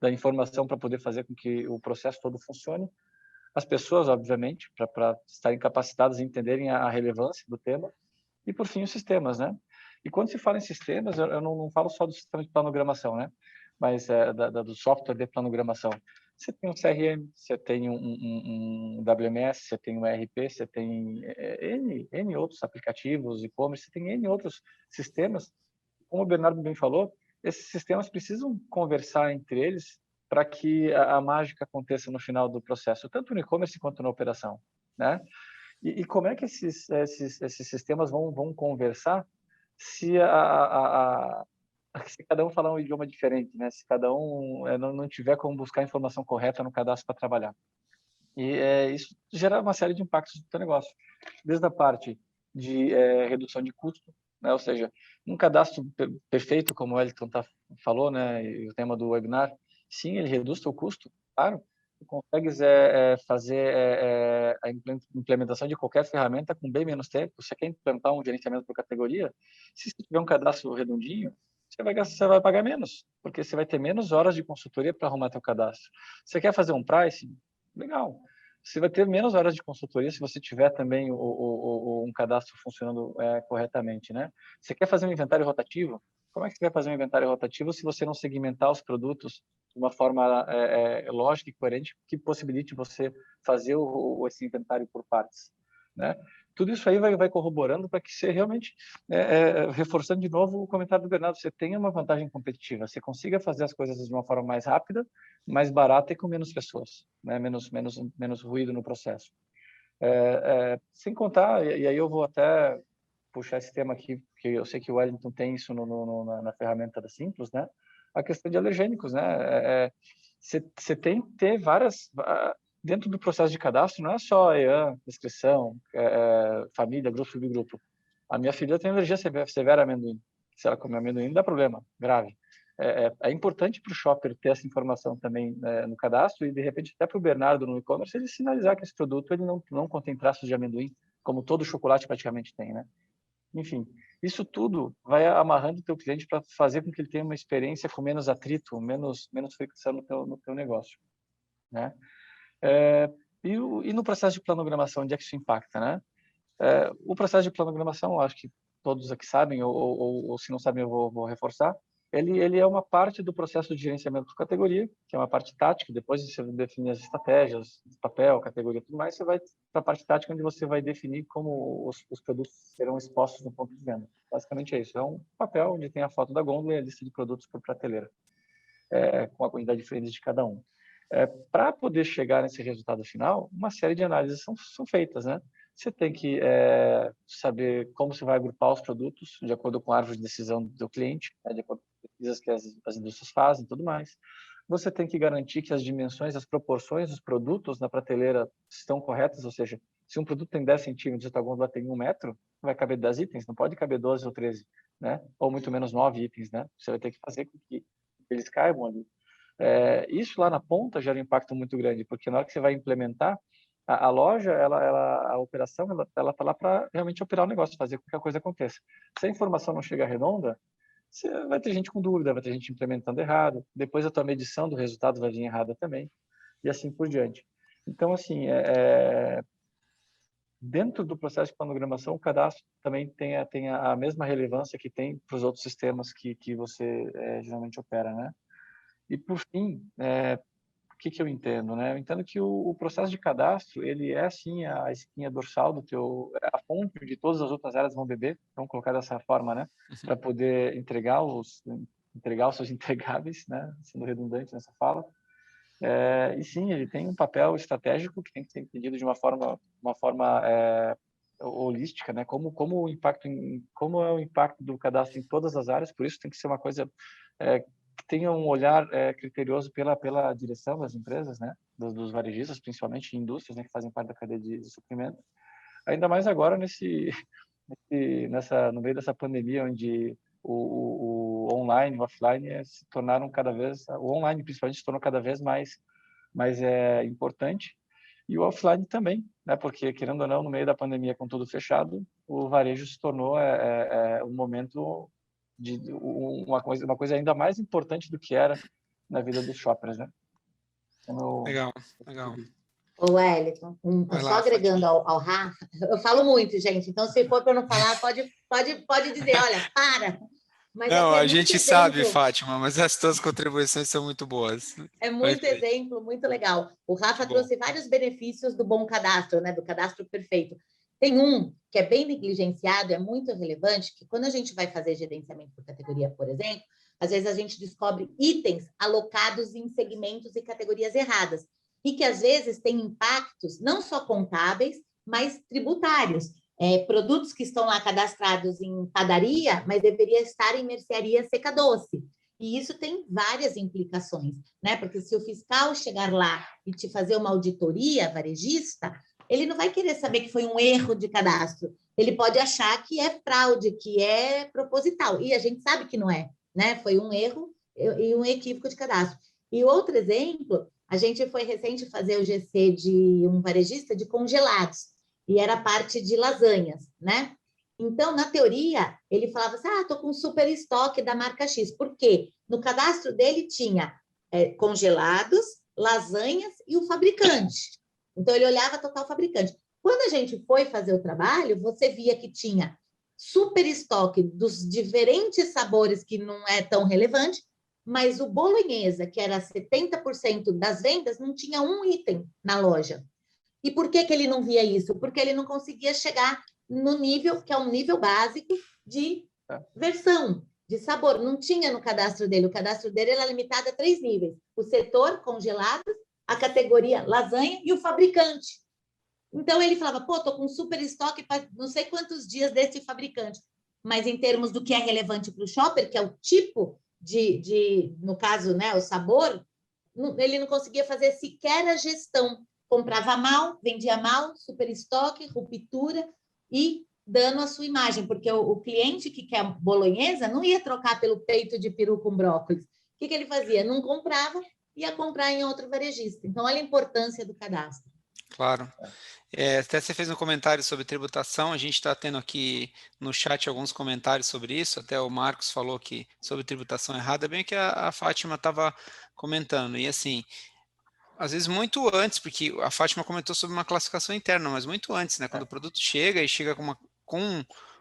da informação para poder fazer com que o processo todo funcione. As pessoas, obviamente, para estarem capacitadas e entenderem a relevância do tema. E, por fim, os sistemas, né? E quando se fala em sistemas, eu não falo só do sistema de planogramação, né? Mas do software de planogramação. Você tem um CRM, você tem um WMS, você tem um ERP, você tem N outros aplicativos, e-commerce, você tem N outros sistemas. Como o Bernardo bem falou, esses sistemas precisam conversar entre eles para que a mágica aconteça no final do processo, tanto no e-commerce quanto na operação, né? E como é que esses sistemas vão conversar se se cada um falar um idioma diferente, né? Se cada um não tiver como buscar a informação correta no cadastro para trabalhar. E isso gera uma série de impactos no teu negócio, desde a parte de redução de custo, né? Ou seja, um cadastro perfeito, como o Elton falou, né? E o tema do webinar, sim, ele reduz o custo, claro. Tu consegues fazer a implementação de qualquer ferramenta com bem menos tempo. Você quer implementar um gerenciamento por categoria? Se você tiver um cadastro redondinho, você vai pagar menos, porque você vai ter menos horas de consultoria para arrumar teu cadastro. Você quer fazer um pricing? Legal. Você vai ter menos horas de consultoria se você tiver também um cadastro funcionando corretamente, né? Você quer fazer um inventário rotativo? Como é que você vai fazer um inventário rotativo se você não segmentar os produtos de uma forma lógica e coerente que possibilite você fazer esse inventário por partes, né? tudo isso aí vai corroborando para que você realmente, reforçando de novo o comentário do Bernardo, você tenha uma vantagem competitiva, você consiga fazer as coisas de uma forma mais rápida, mais barata e com menos pessoas, né? Menos ruído no processo. Sem contar, e aí eu vou até puxar esse tema aqui, porque eu sei que o Wellington tem isso na ferramenta da Simplus, né? A questão de alergênicos, né? Você tem que ter várias... Dentro do processo de cadastro, não é só EAN, inscrição, família, grupo, subgrupo. A minha filha tem alergia severa a amendoim. Se ela comer amendoim, dá problema grave. É importante para o shopper ter essa informação também no cadastro e, de repente, até para o Bernardo no e-commerce, ele sinalizar que esse produto ele não contém traços de amendoim, como todo chocolate praticamente tem, né? Enfim, isso tudo vai amarrando o teu cliente para fazer com que ele tenha uma experiência com menos atrito, menos fricção no teu negócio, né? E no processo de planogramação, onde é que isso impacta, né? O processo de planogramação, acho que todos aqui sabem, ou se não sabem, eu vou reforçar, ele é uma parte do processo de gerenciamento por categoria, que é uma parte tática. Depois de você definir as estratégias, papel, categoria e tudo mais, você vai para a parte tática, onde você vai definir como os produtos serão expostos no ponto de venda. Basicamente é isso. É um papel onde tem a foto da gôndola e a lista de produtos por prateleira, com a quantidade diferente de cada um. Para poder chegar nesse resultado final, uma série de análises são feitas, né? Você tem que saber como você vai agrupar os produtos de acordo com a árvore de decisão do cliente, né? De acordo com as pesquisas que as indústrias fazem e tudo mais. Você tem que garantir que as dimensões, as proporções dos produtos na prateleira estão corretas, ou seja, se um produto tem 10 centímetros e a tua gôndola tem 1 metro, vai caber 10 itens, não pode caber 12 ou 13, né? Ou muito menos 9 itens, né? Você vai ter que fazer com que eles caibam ali. Isso lá na ponta gera um impacto muito grande, porque na hora que você vai implementar, a loja, a operação, ela está lá para realmente operar o negócio, fazer com que a coisa aconteça. Se a informação não chega redonda, você vai ter gente com dúvida, vai ter gente implementando errado, depois a tua medição do resultado vai vir errada também, e assim por diante. Então, assim, dentro do processo de planogramação, o cadastro também tem a mesma relevância que tem para os outros sistemas que você geralmente opera, né? E, por fim, o que eu entendo, né? Eu entendo que o processo de cadastro, ele é, sim, a espinha dorsal a fonte de todas as outras áreas vão beber, vamos colocar dessa forma, né? Para poder entregar os seus entregáveis, né? Sendo redundante nessa fala. E, sim, ele tem um papel estratégico que tem que ser entendido de uma forma holística, né? Como é o impacto do cadastro em todas as áreas, por isso tem que ser uma coisa que tenha um olhar criterioso pela direção das empresas, né, dos varejistas, principalmente indústrias, né, que fazem parte da cadeia de suprimento. Ainda mais agora no meio dessa pandemia, onde o online e o offline se tornaram o online principalmente se tornou cada vez mais importante, e o offline também, né, porque, querendo ou não, no meio da pandemia, com tudo fechado, o varejo se tornou um momento de uma coisa ainda mais importante do que era na vida dos shoppers, né? Legal. Ô, Wellington, só agregando ao Rafa, eu falo muito, gente, então se for para eu não falar, pode dizer, olha, para. Mas não, a gente sabe, Fátima, mas as tuas contribuições são muito boas. É muito exemplo, muito legal. O Rafa trouxe vários benefícios do bom cadastro, né? Do cadastro perfeito. Tem um que é bem negligenciado, é muito relevante, que quando a gente vai fazer gerenciamento por categoria, por exemplo, às vezes a gente descobre itens alocados em segmentos e categorias erradas, e que às vezes têm impactos não só contábeis, mas tributários. Produtos que estão lá cadastrados em padaria, mas deveria estar em mercearia seca doce. E isso tem várias implicações, né? Porque se o fiscal chegar lá e te fazer uma auditoria varejista, ele não vai querer saber que foi um erro de cadastro. Ele pode achar que é fraude, que é proposital. E a gente sabe que não é, né? Foi um erro e um equívoco de cadastro. E outro exemplo, a gente foi recente fazer o GC de um varejista de congelados. E era parte de lasanhas, né? Então, na teoria, ele falava assim, estou com super estoque da marca X. Por quê? No cadastro dele tinha congelados, lasanhas e o fabricante. Então, ele olhava total fabricante. Quando a gente foi fazer o trabalho, você via que tinha super estoque dos diferentes sabores, que não é tão relevante, mas o bolonhesa, que era 70% das vendas, não tinha um item na loja. E por que ele não via isso? Porque ele não conseguia chegar no nível, que é um nível básico de versão, de sabor. Não tinha no cadastro dele. O cadastro dele era limitado a 3 níveis. O setor, congelados, a categoria lasanha e o fabricante. Então, ele falava, pô, tô com super estoque para não sei quantos dias desse fabricante. Mas em termos do que é relevante para o shopper, que é o tipo no caso, né, o sabor, ele não conseguia fazer sequer a gestão. Comprava mal, vendia mal, super estoque, ruptura e dano à sua imagem, porque o cliente que quer bolonhesa não ia trocar pelo peito de peru com brócolis. O que ele fazia? Não comprava, ia comprar em outro varejista. Então, olha a importância do cadastro. Claro. Até você fez um comentário sobre tributação, a gente está tendo aqui no chat alguns comentários sobre isso, até o Marcos falou que sobre tributação errada, bem que a Fátima estava comentando, e assim, às vezes muito antes, porque a Fátima comentou sobre uma classificação interna, mas muito antes, né, quando o produto chega e chega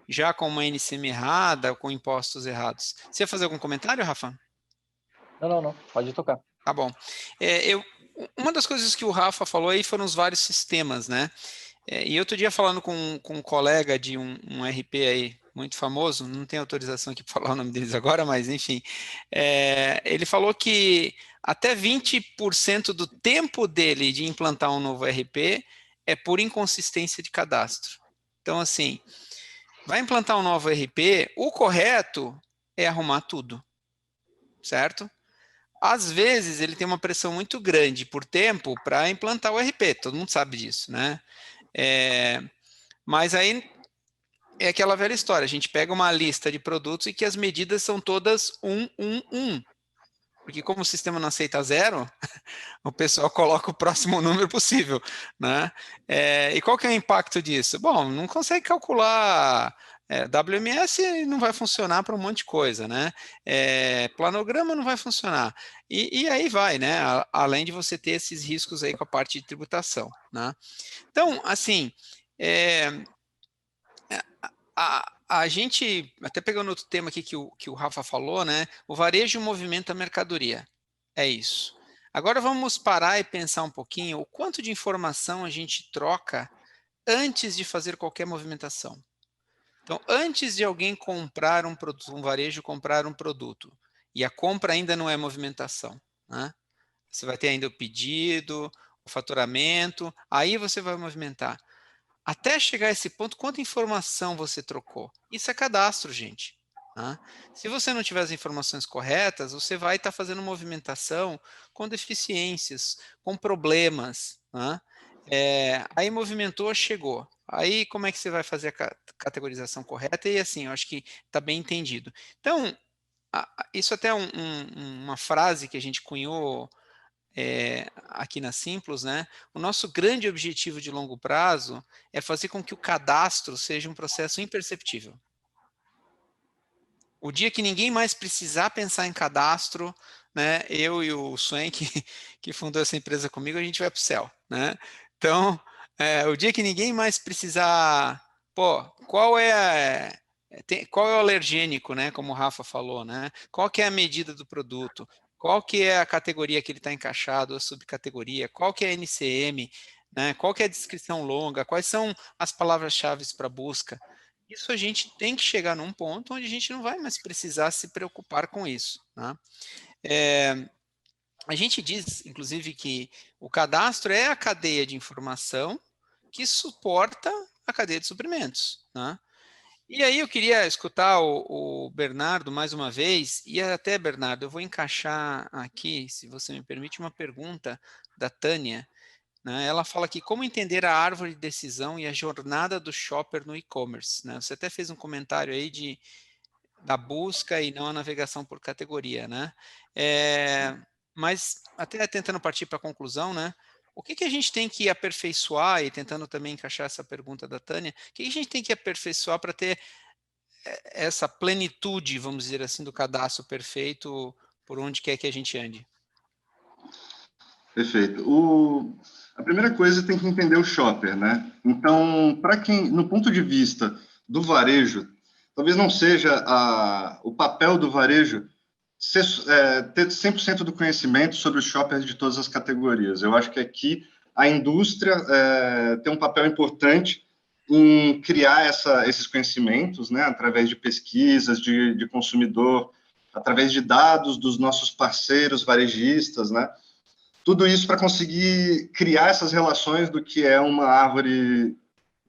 já com uma NCM errada, com impostos errados. Você ia fazer algum comentário, Rafa? Não, pode tocar. Tá bom. Uma das coisas que o Rafa falou aí foram os vários sistemas, né? E outro dia falando com um colega de um RP aí muito famoso, não tenho autorização aqui para falar o nome deles agora, mas enfim, ele falou que até 20% do tempo dele de implantar um novo RP é por inconsistência de cadastro. Então, assim, vai implantar um novo RP, o correto é arrumar tudo, certo? Às vezes ele tem uma pressão muito grande por tempo para implantar o RP, todo mundo sabe disso, né? Mas aí é aquela velha história, a gente pega uma lista de produtos e que as medidas são todas 1. Porque como o sistema não aceita 0, o pessoal coloca o próximo número possível, né? E qual que é o impacto disso? Bom, não consegue calcular... WMS não vai funcionar para um monte de coisa, né? Planograma não vai funcionar. E aí vai, né? Além de você ter esses riscos aí com a parte de tributação, né? Então, assim, a gente, até pegando outro tema aqui que o Rafa falou, né? O varejo movimenta a mercadoria. É isso. Agora vamos parar e pensar um pouquinho o quanto de informação a gente troca antes de fazer qualquer movimentação. Então, antes de alguém comprar um produto, um varejo comprar um produto, e a compra ainda não é movimentação, né? Você vai ter ainda o pedido, o faturamento, aí você vai movimentar. Até chegar a esse ponto, quanta informação você trocou? Isso é cadastro, gente. Né? Se você não tiver as informações corretas, você vai estar fazendo movimentação com deficiências, com problemas. Né? Aí movimentou, chegou. Aí como é que você vai fazer a categorização correta? E assim, eu acho que está bem entendido. Então, isso até é uma frase que a gente cunhou aqui na Simplus, né? O nosso grande objetivo de longo prazo é fazer com que o cadastro seja um processo imperceptível. O dia que ninguém mais precisar pensar em cadastro, né? Eu e o Swen, que fundou essa empresa comigo, a gente vai para o céu, né? Então, o dia que ninguém mais precisar, qual é o alergênico, né? Como o Rafa falou, né? Qual que é a medida do produto? Qual que é a categoria que ele está encaixado, a subcategoria? Qual que é a NCM? Né? Qual que é a descrição longa? Quais são as palavras-chave para busca? Isso a gente tem que chegar num ponto onde a gente não vai mais precisar se preocupar com isso. Né? A gente diz, inclusive, que o cadastro é a cadeia de informação que suporta a cadeia de suprimentos. Né? E aí eu queria escutar o Bernardo mais uma vez, e até, Bernardo, eu vou encaixar aqui, se você me permite, uma pergunta da Tânia. Né? Ela fala aqui, como entender a árvore de decisão e a jornada do shopper no e-commerce? Né? Você até fez um comentário aí da busca e não a navegação por categoria. Né? Mas, até tentando partir para a conclusão, né? O que a gente tem que aperfeiçoar, e tentando também encaixar essa pergunta da Tânia, o que a gente tem que aperfeiçoar para ter essa plenitude, vamos dizer assim, do cadastro perfeito por onde quer que a gente ande? Perfeito. A primeira coisa tem que entender o shopper, né? Então, para quem, no ponto de vista do varejo, talvez não seja o papel do varejo ter 100% do conhecimento sobre os shoppers de todas as categorias. Eu acho que aqui a indústria tem um papel importante em criar esses conhecimentos, né, através de pesquisas de consumidor, através de dados dos nossos parceiros varejistas, né, tudo isso para conseguir criar essas relações do que é uma árvore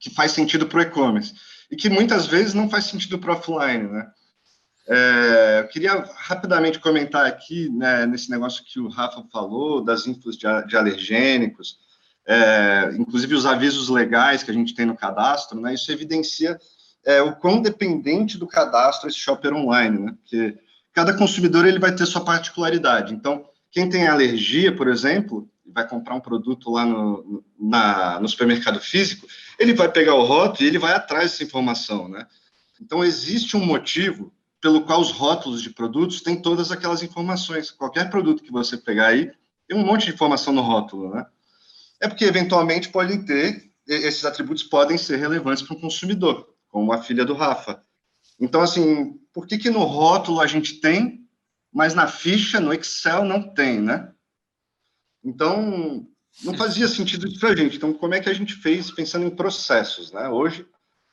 que faz sentido para o e-commerce, e que muitas vezes não faz sentido para o offline, né. Eu queria rapidamente comentar aqui, né, nesse negócio que o Rafa falou, das infos de alergênicos, inclusive os avisos legais que a gente tem no cadastro, né, isso evidencia o quão dependente do cadastro esse shopper online, né, porque cada consumidor ele vai ter sua particularidade. Então, quem tem alergia, por exemplo, vai comprar um produto lá no supermercado físico, ele vai pegar o rótulo e ele vai atrás dessa informação, né. Então, existe um motivo pelo qual os rótulos de produtos têm todas aquelas informações. Qualquer produto que você pegar aí, tem um monte de informação no rótulo, né? É porque, eventualmente, esses atributos podem ser relevantes para o consumidor, como a filha do Rafa. Então, assim, por que no rótulo a gente tem, mas na ficha, no Excel, não tem, né? Então, não fazia sentido isso para a gente. Então, como é que a gente fez pensando em processos, né? Hoje,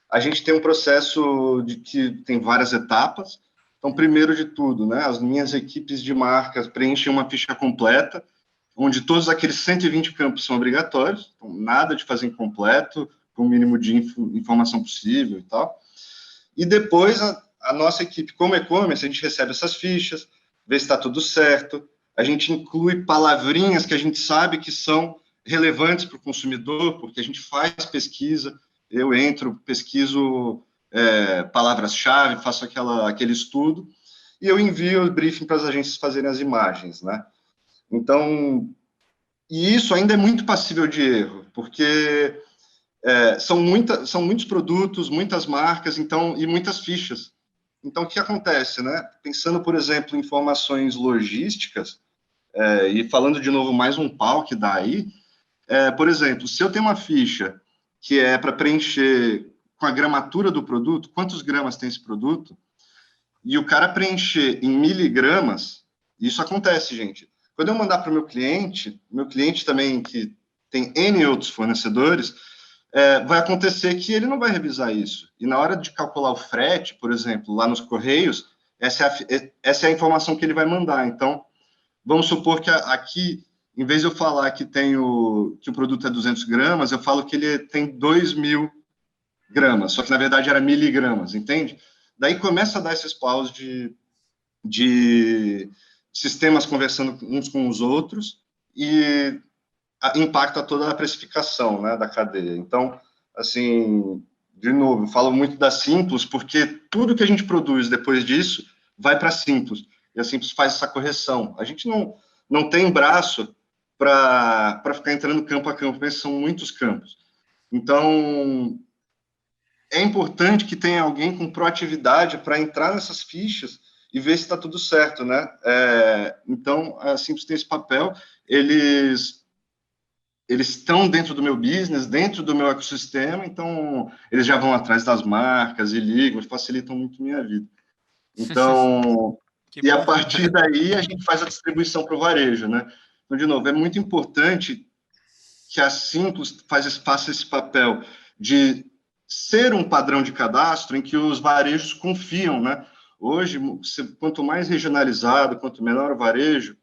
a gente tem um processo que tem várias etapas. Então, primeiro de tudo, né, as minhas equipes de marcas preenchem uma ficha completa, onde todos aqueles 120 campos são obrigatórios, então, nada de fazer incompleto, com o mínimo de informação possível e tal. E depois, a nossa equipe, como e-commerce, a gente recebe essas fichas, vê se está tudo certo, a gente inclui palavrinhas que a gente sabe que são relevantes para o consumidor, porque a gente faz pesquisa, eu entro, pesquiso palavras-chave, faço aquele estudo, e eu envio o briefing para as agências fazerem as imagens, né? Então, e isso ainda é muito passível de erro, porque são muitos produtos, muitas marcas, então, e muitas fichas. Então, o que acontece, né? Pensando, por exemplo, em informações logísticas, e falando de novo mais um pau que dá aí, por exemplo, se eu tenho uma ficha que é para preencher com a gramatura do produto, quantos gramas tem esse produto, e o cara preencher em miligramas, isso acontece, gente. Quando eu mandar para o meu cliente também, que tem N outros fornecedores, vai acontecer que ele não vai revisar isso. E na hora de calcular o frete, por exemplo, lá nos Correios, essa é a informação que ele vai mandar. Então, vamos supor que aqui, em vez de eu falar que o produto é 200 gramas, eu falo que ele tem 2.000 gramas, só que na verdade era miligramas, entende? Daí começa a dar esses paus de sistemas conversando uns com os outros e impacta toda a precificação, né, da cadeia. Então, assim, de novo, eu falo muito da Simples, porque tudo que a gente produz depois disso vai para a Simples, e a Simples faz essa correção. A gente não tem braço para ficar entrando campo a campo, mas são muitos campos. Então, é importante que tenha alguém com proatividade para entrar nessas fichas e ver se está tudo certo, né? Então, a Simples tem esse papel, eles estão dentro do meu business, dentro do meu ecossistema, então eles já vão atrás das marcas e ligam, facilitam muito minha vida. Então, e a partir daí a gente faz a distribuição para o varejo, né? Então, de novo, é muito importante que a Simples faça esse papel de ser um padrão de cadastro em que os varejos confiam, né? Hoje, quanto mais regionalizado, quanto menor o varejo,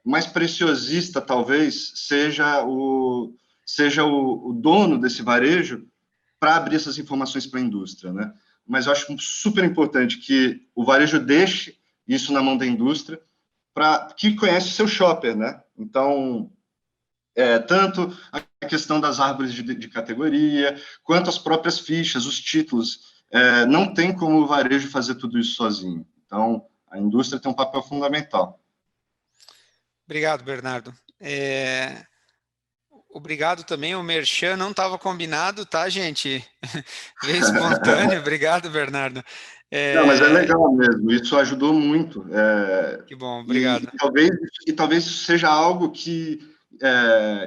mais preciosista talvez seja o dono desse varejo para abrir essas informações para a indústria, né? Mas eu acho super importante que o varejo deixe isso na mão da indústria, que conhece o seu shopper, né? Então, tanto a questão das árvores de categoria, quanto as próprias fichas, os títulos, não tem como o varejo fazer tudo isso sozinho. Então, a indústria tem um papel fundamental. Obrigado, Bernardo. Obrigado também, o merchan não estava combinado, tá, gente? Veio espontâneo, obrigado, Bernardo. Não, mas é legal mesmo, isso ajudou muito. Que bom, obrigado. E talvez isso seja algo que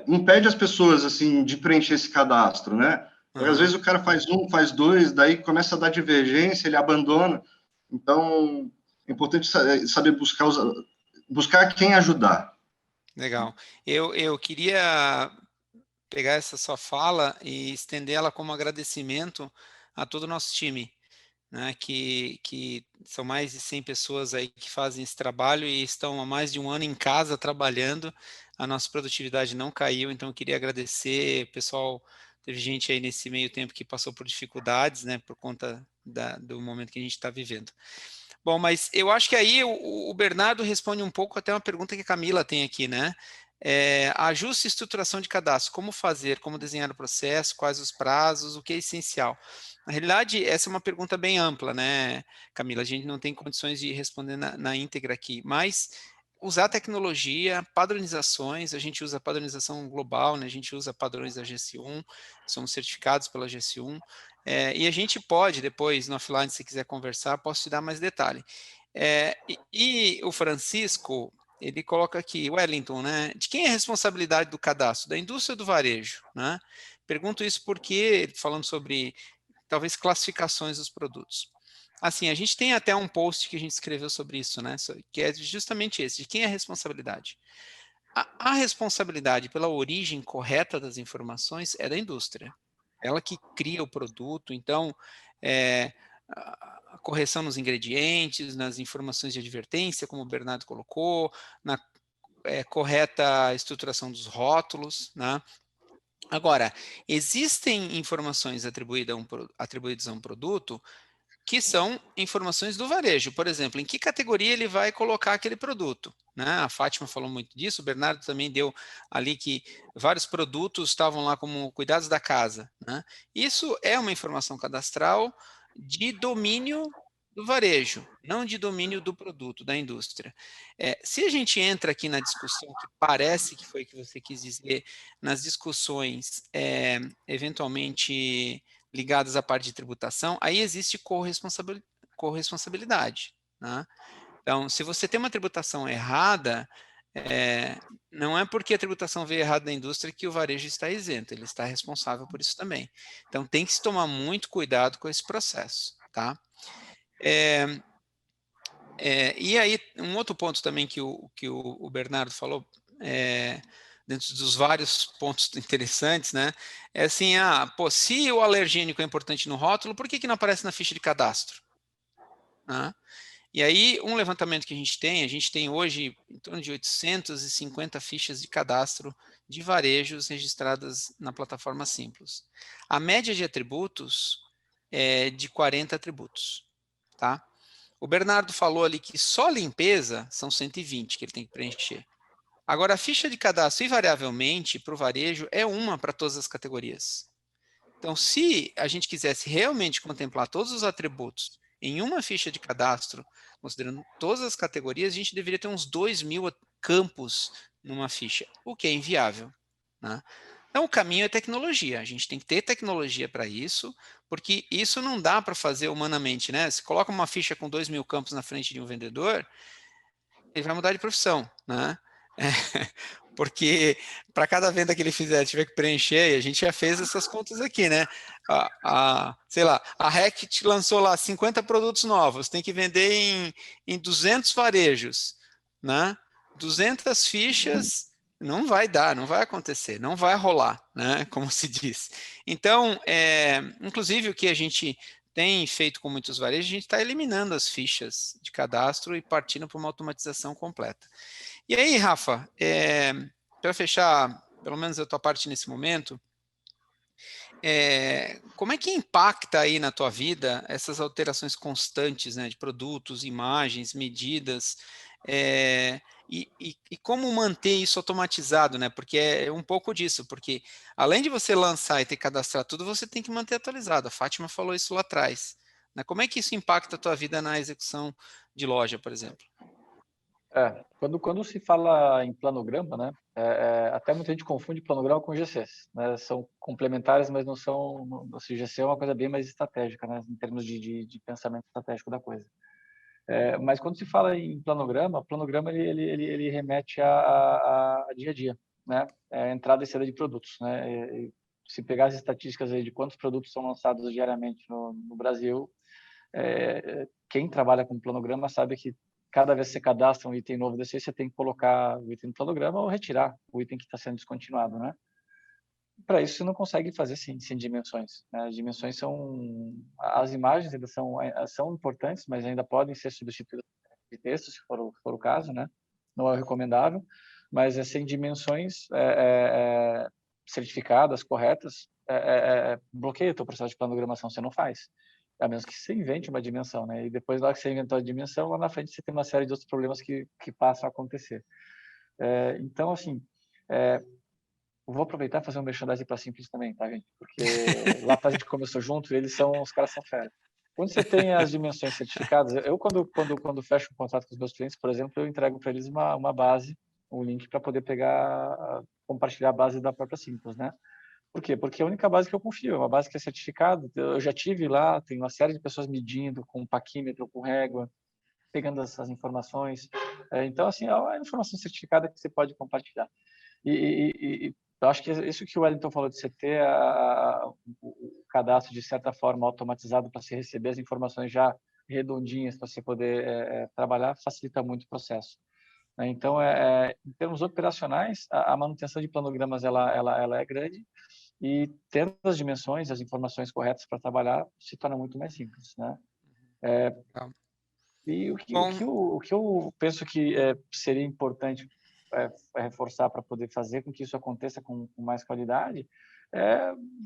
impede as pessoas, assim, de preencher esse cadastro, né? Porque, às vezes o cara faz um, faz dois, daí começa a dar divergência, ele abandona. Então, é importante saber buscar quem ajudar. Legal. Eu queria pegar essa sua fala e estender ela como agradecimento a todo o nosso time, né, que são mais de 100 pessoas aí que fazem esse trabalho e estão há mais de um ano em casa trabalhando. A nossa produtividade não caiu, então eu queria agradecer, pessoal. Teve gente aí nesse meio tempo que passou por dificuldades, né, por conta do momento que a gente está vivendo. Bom, mas eu acho que aí o Bernardo responde um pouco até uma pergunta que a Camila tem aqui, né? Ajuste e estruturação de cadastro, como fazer, como desenhar o processo, quais os prazos, o que é essencial. Na realidade, essa é uma pergunta bem ampla, né, Camila? A gente não tem condições de responder na íntegra aqui, mas usar tecnologia, padronizações, a gente usa padronização global, né? A gente usa padrões da GS1, somos certificados pela GS1, e a gente pode, depois, no offline, se quiser conversar, posso te dar mais detalhe. E o Francisco, ele coloca aqui, Wellington, né? De quem é a responsabilidade do cadastro? Da indústria ou do varejo? Né? Pergunto isso porque, falando sobre, talvez, classificações dos produtos. Assim, a gente tem até um post que a gente escreveu sobre isso, né? Que é justamente esse, de quem é a responsabilidade? A responsabilidade pela origem correta das informações é da indústria. Ela que cria o produto, então, a correção nos ingredientes, nas informações de advertência, como o Bernardo colocou, na correta estruturação dos rótulos, né? Agora, existem informações atribuídas a um produto que são informações do varejo. Por exemplo, em que categoria ele vai colocar aquele produto, né? A Fátima falou muito disso, o Bernardo também deu ali que vários produtos estavam lá como cuidados da casa, né? Isso é uma informação cadastral de domínio do varejo, não de domínio do produto, da indústria. Se a gente entra aqui na discussão, que parece que foi o que você quis dizer, nas discussões eventualmente ligadas à parte de tributação, aí existe corresponsabilidade. Né? Então, se você tem uma tributação errada, não é porque a tributação veio errada da indústria que o varejo está isento, ele está responsável por isso também. Então, tem que se tomar muito cuidado com esse processo. Tá? E aí, um outro ponto também que o Bernardo falou, dentro dos vários pontos interessantes, né? É assim, se o alergênico é importante no rótulo, por que não aparece na ficha de cadastro? E aí, um levantamento que a gente tem hoje em torno de 850 fichas de cadastro de varejos registradas na plataforma Simples. A média de atributos é de 40 atributos, tá? O Bernardo falou ali que só limpeza são 120 que ele tem que preencher. Agora, a ficha de cadastro, invariavelmente, para o varejo, é uma para todas as categorias. Então, se a gente quisesse realmente contemplar todos os atributos em uma ficha de cadastro, considerando todas as categorias, a gente deveria ter uns 2.000 campos numa ficha, o que é inviável. Né? Então, o caminho é tecnologia. A gente tem que ter tecnologia para isso, porque isso não dá para fazer humanamente. Né? Se coloca uma ficha com 2.000 campos na frente de um vendedor, ele vai mudar de profissão, né? Porque para cada venda que ele fizer, tiver que preencher, e a gente já fez essas contas aqui, né? Sei lá, a REC lançou lá 50 produtos novos, tem que vender em 200 varejos, né? 200 fichas, não vai dar, não vai acontecer, não vai rolar, né? Como se diz. Então, inclusive o que a gente tem feito com muitos varejos, a gente está eliminando as fichas de cadastro e partindo para uma automatização completa. E aí, Rafa, para fechar, pelo menos a tua parte nesse momento, como é que impacta aí na tua vida essas alterações constantes, né, de produtos, imagens, medidas, e como manter isso automatizado, né? Porque é um pouco disso, porque além de você lançar e ter que cadastrar tudo, você tem que manter atualizado. A Fátima falou isso lá atrás. Né? Como é que isso impacta a tua vida na execução de loja, por exemplo? Quando se fala em planograma, né, até muita gente confunde planograma com GCs, né, são complementares, mas não são, assim, GC é uma coisa bem mais estratégica, né, em termos de pensamento estratégico da coisa. Mas quando se fala em planograma, ele remete a dia a dia, né, entrada e saída de produtos, né, se pegar as estatísticas aí de quantos produtos são lançados diariamente no Brasil, quem trabalha com planograma sabe que cada vez que você cadastra um item novo desse, você tem que colocar o item no planograma ou retirar o item que está sendo descontinuado, né? Para isso, você não consegue fazer sem dimensões, né? As dimensões as imagens ainda são importantes, mas ainda podem ser substituídas de texto, se for o caso, né? Não é recomendável, mas sem dimensões certificadas, corretas, bloqueia o teu processo de planogramação, você não faz. A menos que você invente uma dimensão, né? E depois, na hora que você inventou a dimensão, lá na frente você tem uma série de outros problemas que passam a acontecer. Então, assim, eu vou aproveitar e fazer um merchandising para Simples também, tá, gente? Porque lá a gente começou junto, os caras são fera. Quando você tem as dimensões certificadas, eu quando fecho um contrato com os meus clientes, por exemplo, eu entrego para eles uma base, um link para poder compartilhar a base da própria Simples, né? Por quê? Porque é a única base que eu confio, é uma base que é certificada. Eu já tive lá, tem uma série de pessoas medindo com paquímetro, com régua, pegando essas informações. Então, assim, é uma informação certificada que você pode compartilhar. E eu acho que isso que o Wellington falou de você ter o cadastro, de certa forma, automatizado para você receber as informações já redondinhas para você poder trabalhar, facilita muito o processo. Então, em termos operacionais, a manutenção de planogramas ela é grande, e tendo as dimensões, as informações corretas para trabalhar, se torna muito mais simples, né? E o que eu penso que seria importante reforçar para poder fazer com que isso aconteça com mais qualidade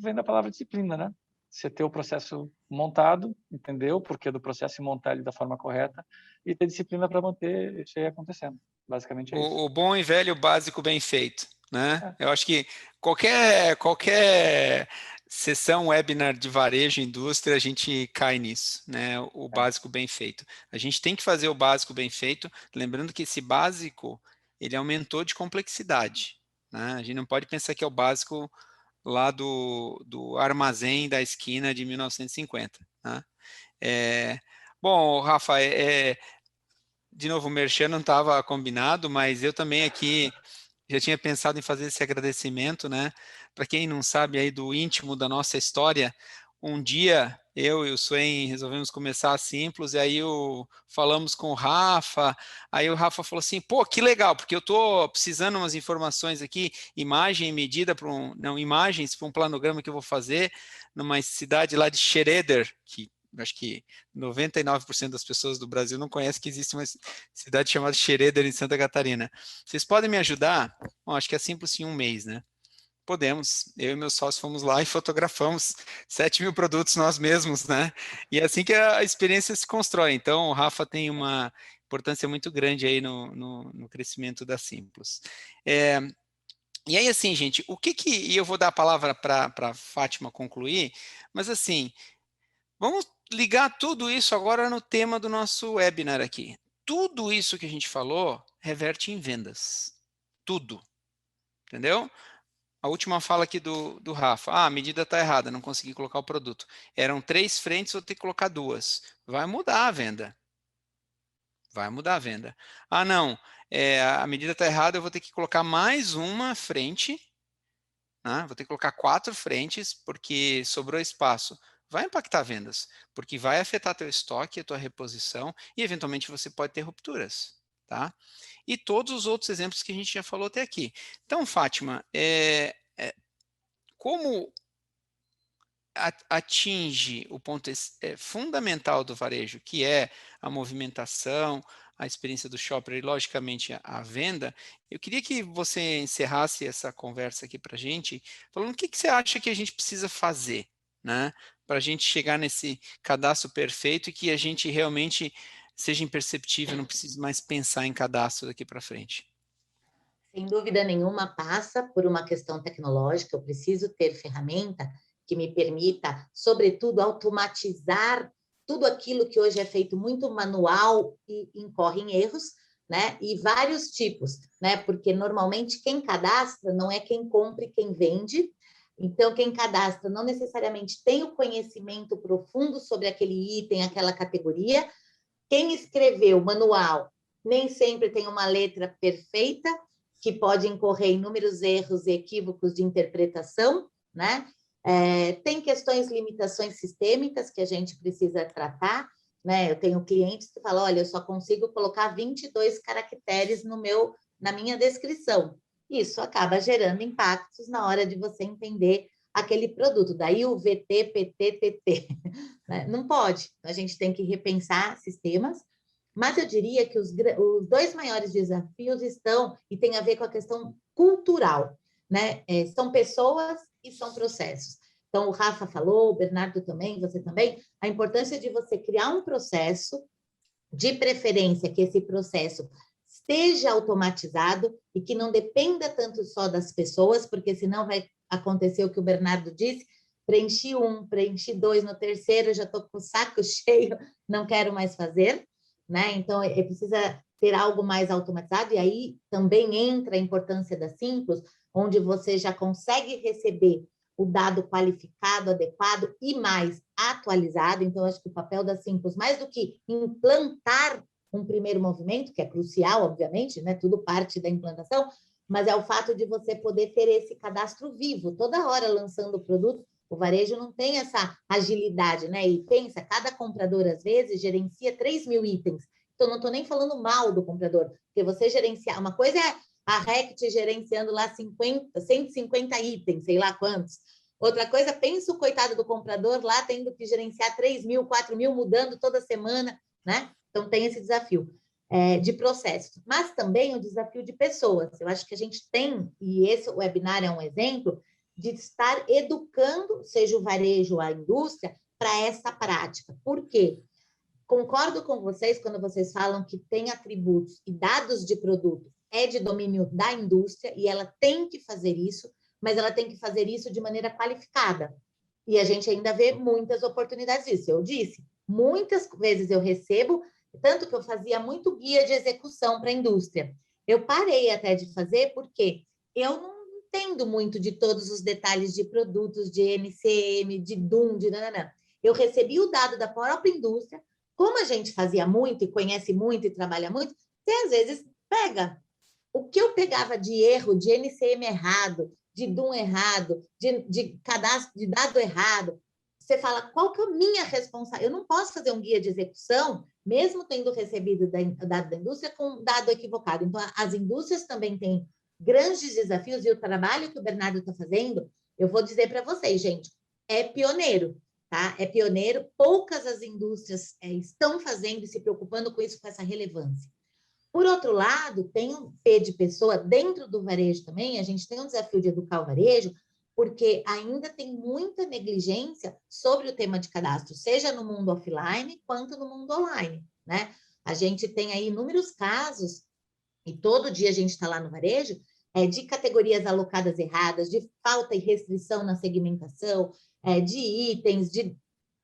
vem da palavra disciplina, né? Você ter o processo montado, entender o porquê do processo e montar ele da forma correta e ter disciplina para manter isso aí acontecendo. Basicamente é isso. O bom e velho básico bem feito, né? Eu acho que qualquer sessão webinar de varejo e indústria, a gente cai nisso, né? O básico bem feito. A gente tem que fazer o básico bem feito, lembrando que esse básico, ele aumentou de complexidade, né? A gente não pode pensar que é o básico lá do armazém da esquina de 1950, né? Bom, Rafa, de novo, o merchan não estava combinado, mas eu também aqui já tinha pensado em fazer esse agradecimento, né? Para quem não sabe aí do íntimo da nossa história, um dia eu e o Swain resolvemos começar a Simples, e aí falamos com o Rafa, aí o Rafa falou assim, pô, que legal, porque eu estou precisando umas informações aqui, imagem e medida imagens para um planograma que eu vou fazer numa cidade lá de Schroeder, que acho que 99% das pessoas do Brasil não conhecem que existe uma cidade chamada Schroeder, em Santa Catarina. Vocês podem me ajudar? Bom, acho que é simples em um mês, né? Podemos. Eu e meus sócios fomos lá e fotografamos 7.000 produtos nós mesmos, né? E é assim que a experiência se constrói. Então, o Rafa tem uma importância muito grande aí no crescimento da Simples. E aí, assim, gente, e eu vou dar a palavra para a Fátima concluir, mas assim, vamos ligar tudo isso agora no tema do nosso webinar aqui. Tudo isso que a gente falou reverte em vendas. Tudo. Entendeu? A última fala aqui do Rafa. A medida está errada, não consegui colocar o produto. Eram 3 frentes, vou ter que colocar 2. Vai mudar a venda. Vai mudar a venda. Ah, não, a medida está errada, eu vou ter que colocar mais uma frente. Né? Vou ter que colocar 4 frentes, porque sobrou espaço. Vai impactar vendas, porque vai afetar teu estoque, a tua reposição, e eventualmente você pode ter rupturas. Tá? E todos os outros exemplos que a gente já falou até aqui. Então, Fátima, como atinge o ponto fundamental do varejo, que é a movimentação, a experiência do shopper e, logicamente, a venda, eu queria que você encerrasse essa conversa aqui para a gente, falando o que você acha que a gente precisa fazer, né, para a gente chegar nesse cadastro perfeito e que a gente realmente seja imperceptível, não precise mais pensar em cadastro daqui para frente. Sem dúvida nenhuma, passa por uma questão tecnológica. Eu preciso ter ferramenta que me permita, sobretudo, automatizar tudo aquilo que hoje é feito muito manual e incorre em erros, né? E vários tipos, né? Porque normalmente quem cadastra não é quem compra e quem vende. Então, quem cadastra não necessariamente tem o conhecimento profundo sobre aquele item, aquela categoria. Quem escreveu o manual nem sempre tem uma letra perfeita, que pode incorrer em inúmeros erros e equívocos de interpretação, né? Tem questões, limitações sistêmicas que a gente precisa tratar, né? Eu tenho clientes que falam, olha, eu só consigo colocar 22 caracteres na minha descrição. Isso acaba gerando impactos na hora de você entender aquele produto. Daí o VT, PT, TT. Né? Não pode. A gente tem que repensar sistemas, mas eu diria que os dois maiores desafios estão, e tem a ver com a questão cultural, né? São pessoas e são processos. Então, o Rafa falou, o Bernardo também, você também, a importância de você criar um processo, de preferência que esse processo esteja automatizado e que não dependa tanto só das pessoas, porque senão vai acontecer o que o Bernardo disse, preenchi 1, preenchi 2, no terceiro já estou com o saco cheio, não quero mais fazer, né? Então, precisa ter algo mais automatizado, e aí também entra a importância da Simplos, onde você já consegue receber o dado qualificado, adequado e mais atualizado. Então, acho que o papel da Simplos, mais do que implantar um primeiro movimento, que é crucial, obviamente, né? Tudo parte da implantação, mas é o fato de você poder ter esse cadastro vivo, toda hora lançando o produto. O varejo não tem essa agilidade, né? E pensa, cada comprador, às vezes, gerencia 3.000 itens. Então, não estou nem falando mal do comprador, porque você gerenciar... Uma coisa é a Rect gerenciando lá 150 itens, sei lá quantos. Outra coisa, pensa o coitado do comprador lá tendo que gerenciar 3.000, 4.000, mudando toda semana, né? Então, tem esse desafio de processo, mas também o desafio de pessoas. Eu acho que a gente tem, e esse webinar é um exemplo, de estar educando, seja o varejo ou a indústria, para essa prática. Por quê? Concordo com vocês quando vocês falam que tem atributos e dados de produto é de domínio da indústria e ela tem que fazer isso, mas ela tem que fazer isso de maneira qualificada. E a gente ainda vê muitas oportunidades disso. Eu disse, muitas vezes eu recebo, tanto que eu fazia muito guia de execução para a indústria. Eu parei até de fazer porque eu não entendo muito de todos os detalhes de produtos, de NCM, de DUM, de nananã. Eu recebi o dado da própria indústria. Como a gente fazia muito e conhece muito e trabalha muito, você às vezes pega. O que eu pegava de erro, de NCM errado, de DUM errado, de cadastro de dado errado, você fala, qual que é a minha responsabilidade? Eu não posso fazer um guia de execução, mesmo tendo recebido dado da indústria, com dado equivocado. Então, as indústrias também têm grandes desafios, e o trabalho que o Bernardo está fazendo, eu vou dizer para vocês, gente, é pioneiro. Tá? É pioneiro, poucas as indústrias estão fazendo e se preocupando com isso, com essa relevância. Por outro lado, tem um P de pessoa dentro do varejo também, a gente tem um desafio de educar o varejo, porque ainda tem muita negligência sobre o tema de cadastro, seja no mundo offline quanto no mundo online, né? A gente tem aí inúmeros casos, e todo dia a gente está lá no varejo, de categorias alocadas erradas, de falta e restrição na segmentação, de itens, de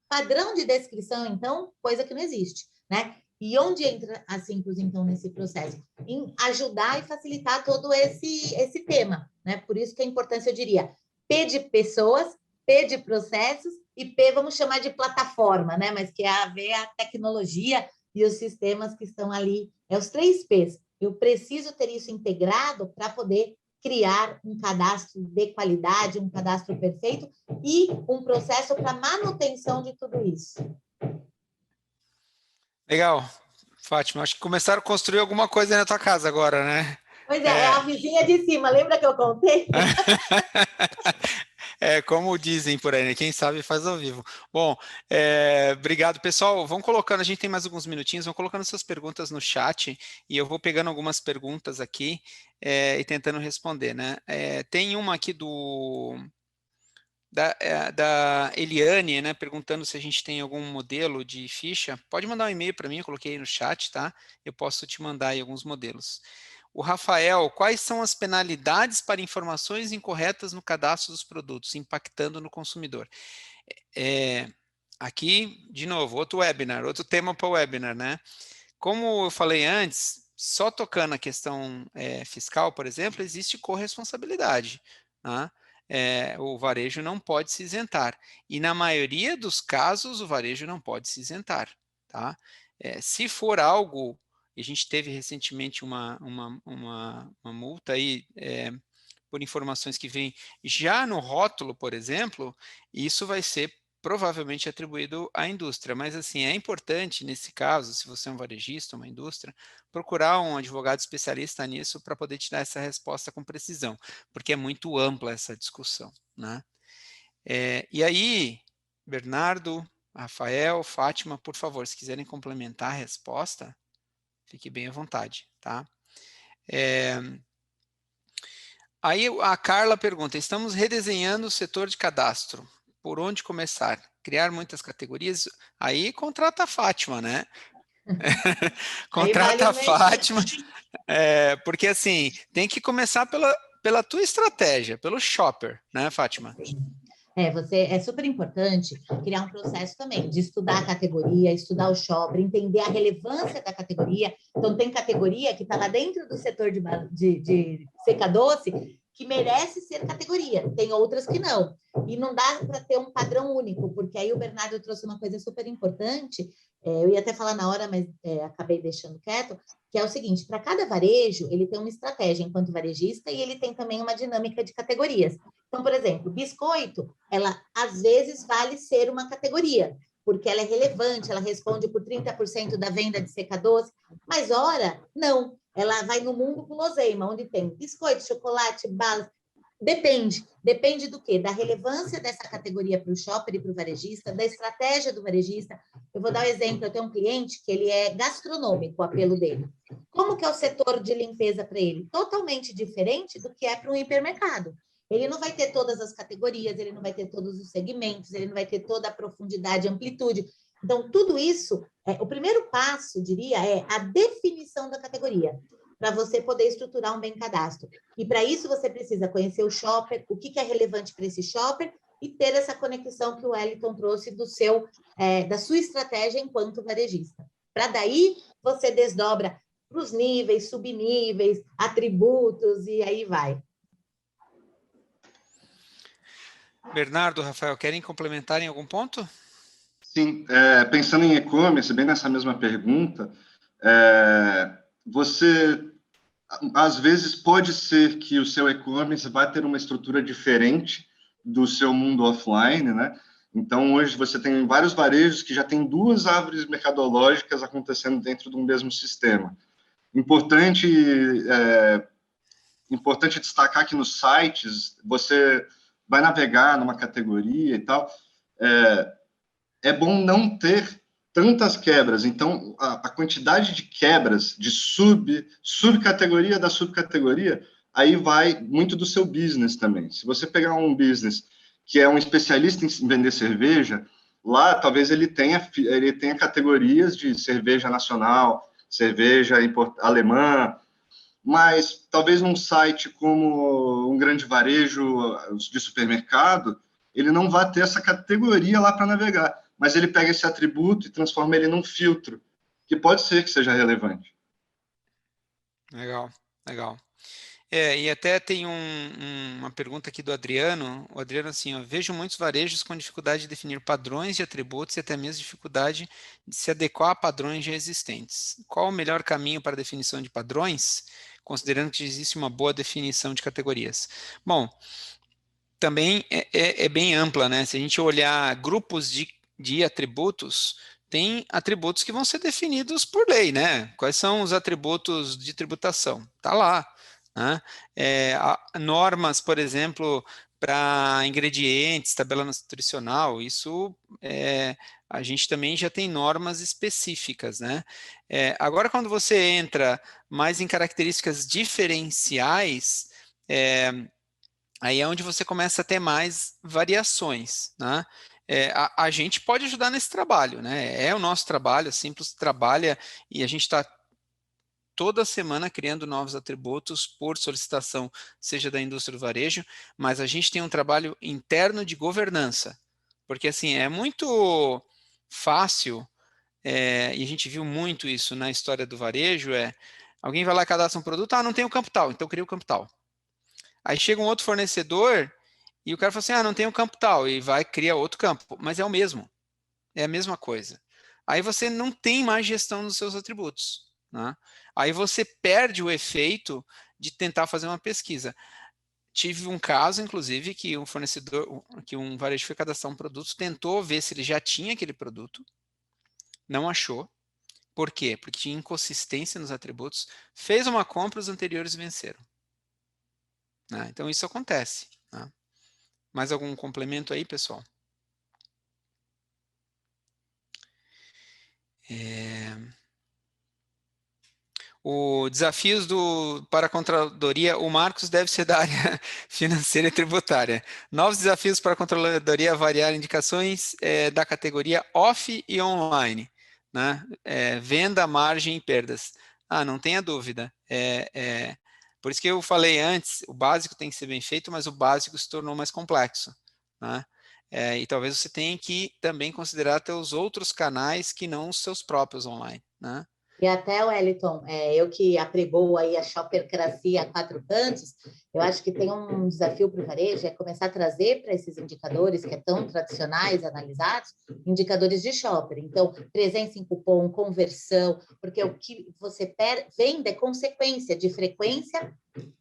padrão de descrição, então, coisa que não existe, né? E onde entra a Simplos, então, nesse processo? Em ajudar e facilitar todo esse tema, né? Por isso que a importância, eu diria, P de pessoas, P de processos e P, vamos chamar de plataforma, né? Mas que é a ver a tecnologia e os sistemas que estão ali, os 3 Ps. Eu preciso ter isso integrado para poder criar um cadastro de qualidade, um cadastro perfeito e um processo para manutenção de tudo isso. Legal, Fátima. Acho que começaram a construir alguma coisa aí na tua casa agora, né? Pois é a vizinha de cima, lembra que eu contei? Como dizem por aí, né? Quem sabe faz ao vivo. Bom, obrigado, pessoal. Vão colocando, a gente tem mais alguns minutinhos, vão colocando suas perguntas no chat e eu vou pegando algumas perguntas aqui e tentando responder, né? Tem uma aqui da Eliane, né, perguntando se a gente tem algum modelo de ficha. Pode mandar um e-mail para mim, eu coloquei aí no chat, tá? Eu posso te mandar aí alguns modelos. O Rafael, quais são as penalidades para informações incorretas no cadastro dos produtos, impactando no consumidor? Aqui, de novo, outro webinar, outro tema para o webinar, né? Como eu falei antes, só tocando a questão fiscal, por exemplo, existe corresponsabilidade, tá? O varejo não pode se isentar. E na maioria dos casos, o varejo não pode se isentar, tá? Se for algo, e a gente teve recentemente uma multa aí por informações que vêm já no rótulo, por exemplo, isso vai ser provavelmente atribuído à indústria, mas assim, é importante nesse caso, se você é um varejista, uma indústria, procurar um advogado especialista nisso para poder te dar essa resposta com precisão, porque é muito ampla essa discussão, né? E aí, Bernardo, Rafael, Fátima, por favor, se quiserem complementar a resposta, fique bem à vontade, tá? Aí a Carla pergunta, estamos redesenhando o setor de cadastro. Por onde começar? Criar muitas categorias? Aí contrata a Fátima, né? Aí vale Contrata a o merchan. Fátima, porque assim, tem que começar pela tua estratégia, pelo shopper, né, Fátima? É super importante criar um processo também de estudar a categoria, estudar o shopper, entender a relevância da categoria. Então, tem categoria que está lá dentro do setor de seca doce que merece ser categoria, tem outras que não. E não dá para ter um padrão único, porque aí o Bernardo trouxe uma coisa super importante, eu ia até falar na hora, mas acabei deixando quieto, que é o seguinte, para cada varejo, ele tem uma estratégia enquanto varejista e ele tem também uma dinâmica de categorias. Então, por exemplo, biscoito, ela às vezes vale ser uma categoria, porque ela é relevante, ela responde por 30% da venda de seca doce, mas ora, não. Ela vai no mundo guloseima, onde tem biscoito, chocolate, balas. Depende do quê? Da relevância dessa categoria para o shopper e para o varejista, da estratégia do varejista. Eu vou dar um exemplo, eu tenho um cliente que ele é gastronômico, o apelo dele. Como que é o setor de limpeza para ele? Totalmente diferente do que é para um hipermercado. Ele não vai ter todas as categorias, ele não vai ter todos os segmentos, ele não vai ter toda a profundidade, amplitude. Então, tudo isso, o primeiro passo, diria, é a definição da categoria, para você poder estruturar um bem cadastro. E para isso você precisa conhecer o shopper, o que é relevante para esse shopper e ter essa conexão que o Wellington trouxe da sua estratégia enquanto varejista. Para daí você desdobra para os níveis, subníveis, atributos e aí vai. Bernardo, Rafael, querem complementar em algum ponto? Sim, pensando em e-commerce, bem nessa mesma pergunta, você, às vezes, pode ser que o seu e-commerce vá ter uma estrutura diferente do seu mundo offline, né? Então, hoje você tem vários varejos que já tem 2 árvores mercadológicas acontecendo dentro de um mesmo sistema. Importante destacar que nos sites, você vai navegar numa categoria e tal, é bom não ter tantas quebras. Então, a quantidade de quebras de subcategoria da subcategoria, aí vai muito do seu business também. Se você pegar um business que é um especialista em vender cerveja, lá talvez ele tenha categorias de cerveja nacional, cerveja alemã, mas talvez num site como um grande varejo de supermercado, ele não vai ter essa categoria lá para navegar, mas ele pega esse atributo e transforma ele num filtro, que pode ser que seja relevante. Legal, legal. E até tem uma pergunta aqui do Adriano. O Adriano, assim, ó, vejo muitos varejos com dificuldade de definir padrões de atributos e até mesmo dificuldade de se adequar a padrões já existentes. Qual o melhor caminho para a definição de padrões, considerando que existe uma boa definição de categorias? Bom, também é bem ampla, né? Se a gente olhar grupos de atributos, tem atributos que vão ser definidos por lei, né? Quais são os atributos de tributação? Está lá. Né? Normas, por exemplo, para ingredientes, tabela nutricional, isso a gente também já tem normas específicas, né? Agora, quando você entra mais em características diferenciais, aí é onde você começa a ter mais variações, né? A gente pode ajudar nesse trabalho, né? É o nosso trabalho, a Simples trabalha e a gente está toda semana criando novos atributos por solicitação, seja da indústria do varejo, mas a gente tem um trabalho interno de governança, porque assim, é muito fácil, e a gente viu muito isso na história do varejo, alguém vai lá e cadastra um produto, não tem o campo tal, então cria o campo tal. Aí chega um outro fornecedor e o cara fala assim, não tem o campo tal, e vai criar outro campo, mas é o mesmo, é a mesma coisa. Aí você não tem mais gestão dos seus atributos, né? Aí você perde o efeito de tentar fazer uma pesquisa. tive um caso, inclusive, que um fornecedor, que um varejo foi cadastrar um produto, tentou ver se ele já tinha aquele produto, não achou. Por quê? Porque tinha inconsistência nos atributos, fez uma compra, os anteriores venceram. Né? Então, isso acontece. Né? Mais algum complemento aí, pessoal? O desafios para a controladoria, o Marcos deve ser da área financeira e tributária. Novos desafios para a controladoria variar indicações da categoria off e online. Né? Venda, margem e perdas. Não tenha dúvida. Por isso que eu falei antes, o básico tem que ser bem feito, mas o básico se tornou mais complexo. Né? E talvez você tenha que também considerar até os outros canais que não os seus próprios online. Né? E até, Wellington, eu que apregoo aí a shoppercracia a 4 cantos, eu acho que tem um desafio para o varejo, é começar a trazer para esses indicadores que é tão tradicionais, analisados, indicadores de shopper. Então, presença em cupom, conversão, porque o que você vende é consequência de frequência,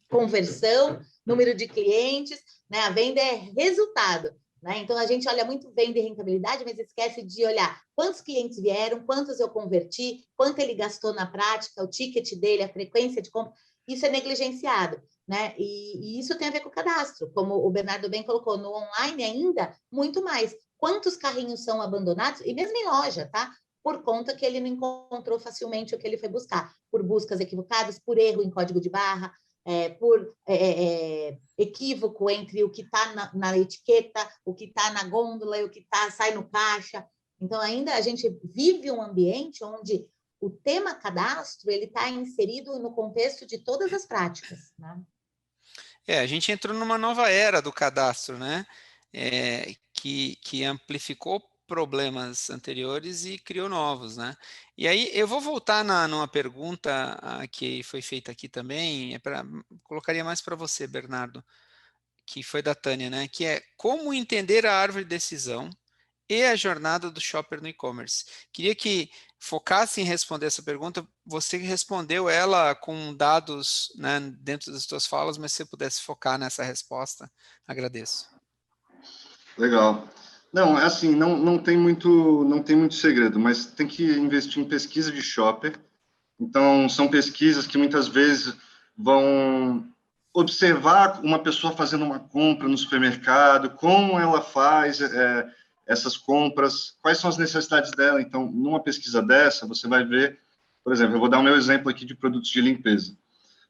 conversão, número de clientes, né? A venda é resultado. Né? Então, a gente olha muito venda e rentabilidade, mas esquece de olhar quantos clientes vieram, quantos eu converti, quanto ele gastou na prática, o ticket dele, a frequência de compra. Isso é negligenciado. Né? E isso tem a ver com o cadastro, como o Bernardo bem colocou, no online ainda, muito mais. Quantos carrinhos são abandonados, e mesmo em loja, tá? Por conta que ele não encontrou facilmente o que ele foi buscar, por buscas equivocadas, por erro em código de barra, por equívoco entre o que está na etiqueta, o que está na gôndola e o que sai no caixa. Então, ainda a gente vive um ambiente onde o tema cadastro ele está inserido no contexto de todas as práticas. Né? A gente entrou numa nova era do cadastro, né? Que amplificou problemas anteriores e criou novos, né? E aí eu vou voltar numa pergunta que foi feita aqui também, colocaria mais para você, Bernardo, que foi da Tânia, né? Que é como entender a árvore de decisão e a jornada do shopper no e-commerce. Queria que focasse em responder essa pergunta. Você respondeu ela com dados, né, dentro das suas falas, mas se você pudesse focar nessa resposta, agradeço. Legal. Não, assim, não tem muito segredo, mas tem que investir em pesquisa de shopper. Então, são pesquisas que muitas vezes vão observar uma pessoa fazendo uma compra no supermercado, como ela faz essas compras, quais são as necessidades dela. Então, numa pesquisa dessa, você vai ver, por exemplo, eu vou dar o meu exemplo aqui de produtos de limpeza.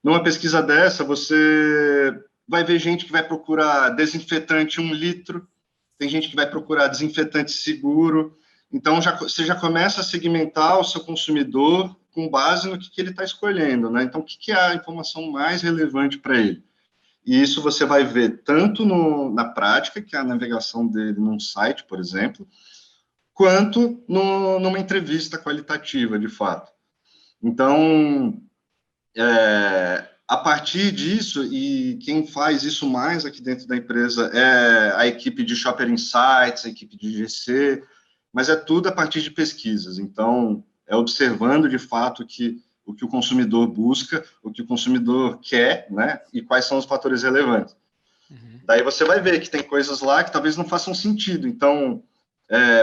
Numa pesquisa dessa, você vai ver gente que vai procurar desinfetante 1 litro, tem gente que vai procurar desinfetante seguro. Então, você já começa a segmentar o seu consumidor com base no que ele está escolhendo, né? Então, o que é a informação mais relevante para ele? E isso você vai ver tanto na prática, que é a navegação dele num site, por exemplo, quanto numa entrevista qualitativa, de fato. Então, a partir disso, e quem faz isso mais aqui dentro da empresa é a equipe de Shopper Insights, a equipe de GC, mas é tudo a partir de pesquisas. Então, é observando, de fato, o que o consumidor busca, o que o consumidor quer, né, e quais são os fatores relevantes. Uhum. Daí você vai ver que tem coisas lá que talvez não façam sentido. Então,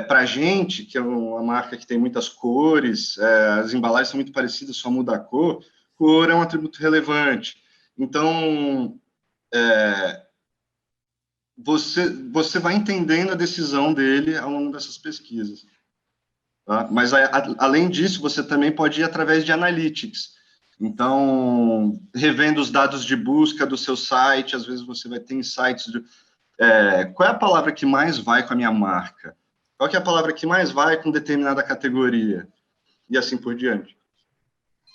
para a gente, que é uma marca que tem muitas cores, as embalagens são muito parecidas, só muda a cor é um atributo relevante. Então, você vai entendendo a decisão dele ao longo dessas pesquisas. Tá? Mas, além disso, você também pode ir através de analytics. Então, revendo os dados de busca do seu site, às vezes você vai ter insights de qual é a palavra que mais vai com a minha marca? Qual que é a palavra que mais vai com determinada categoria? E assim por diante.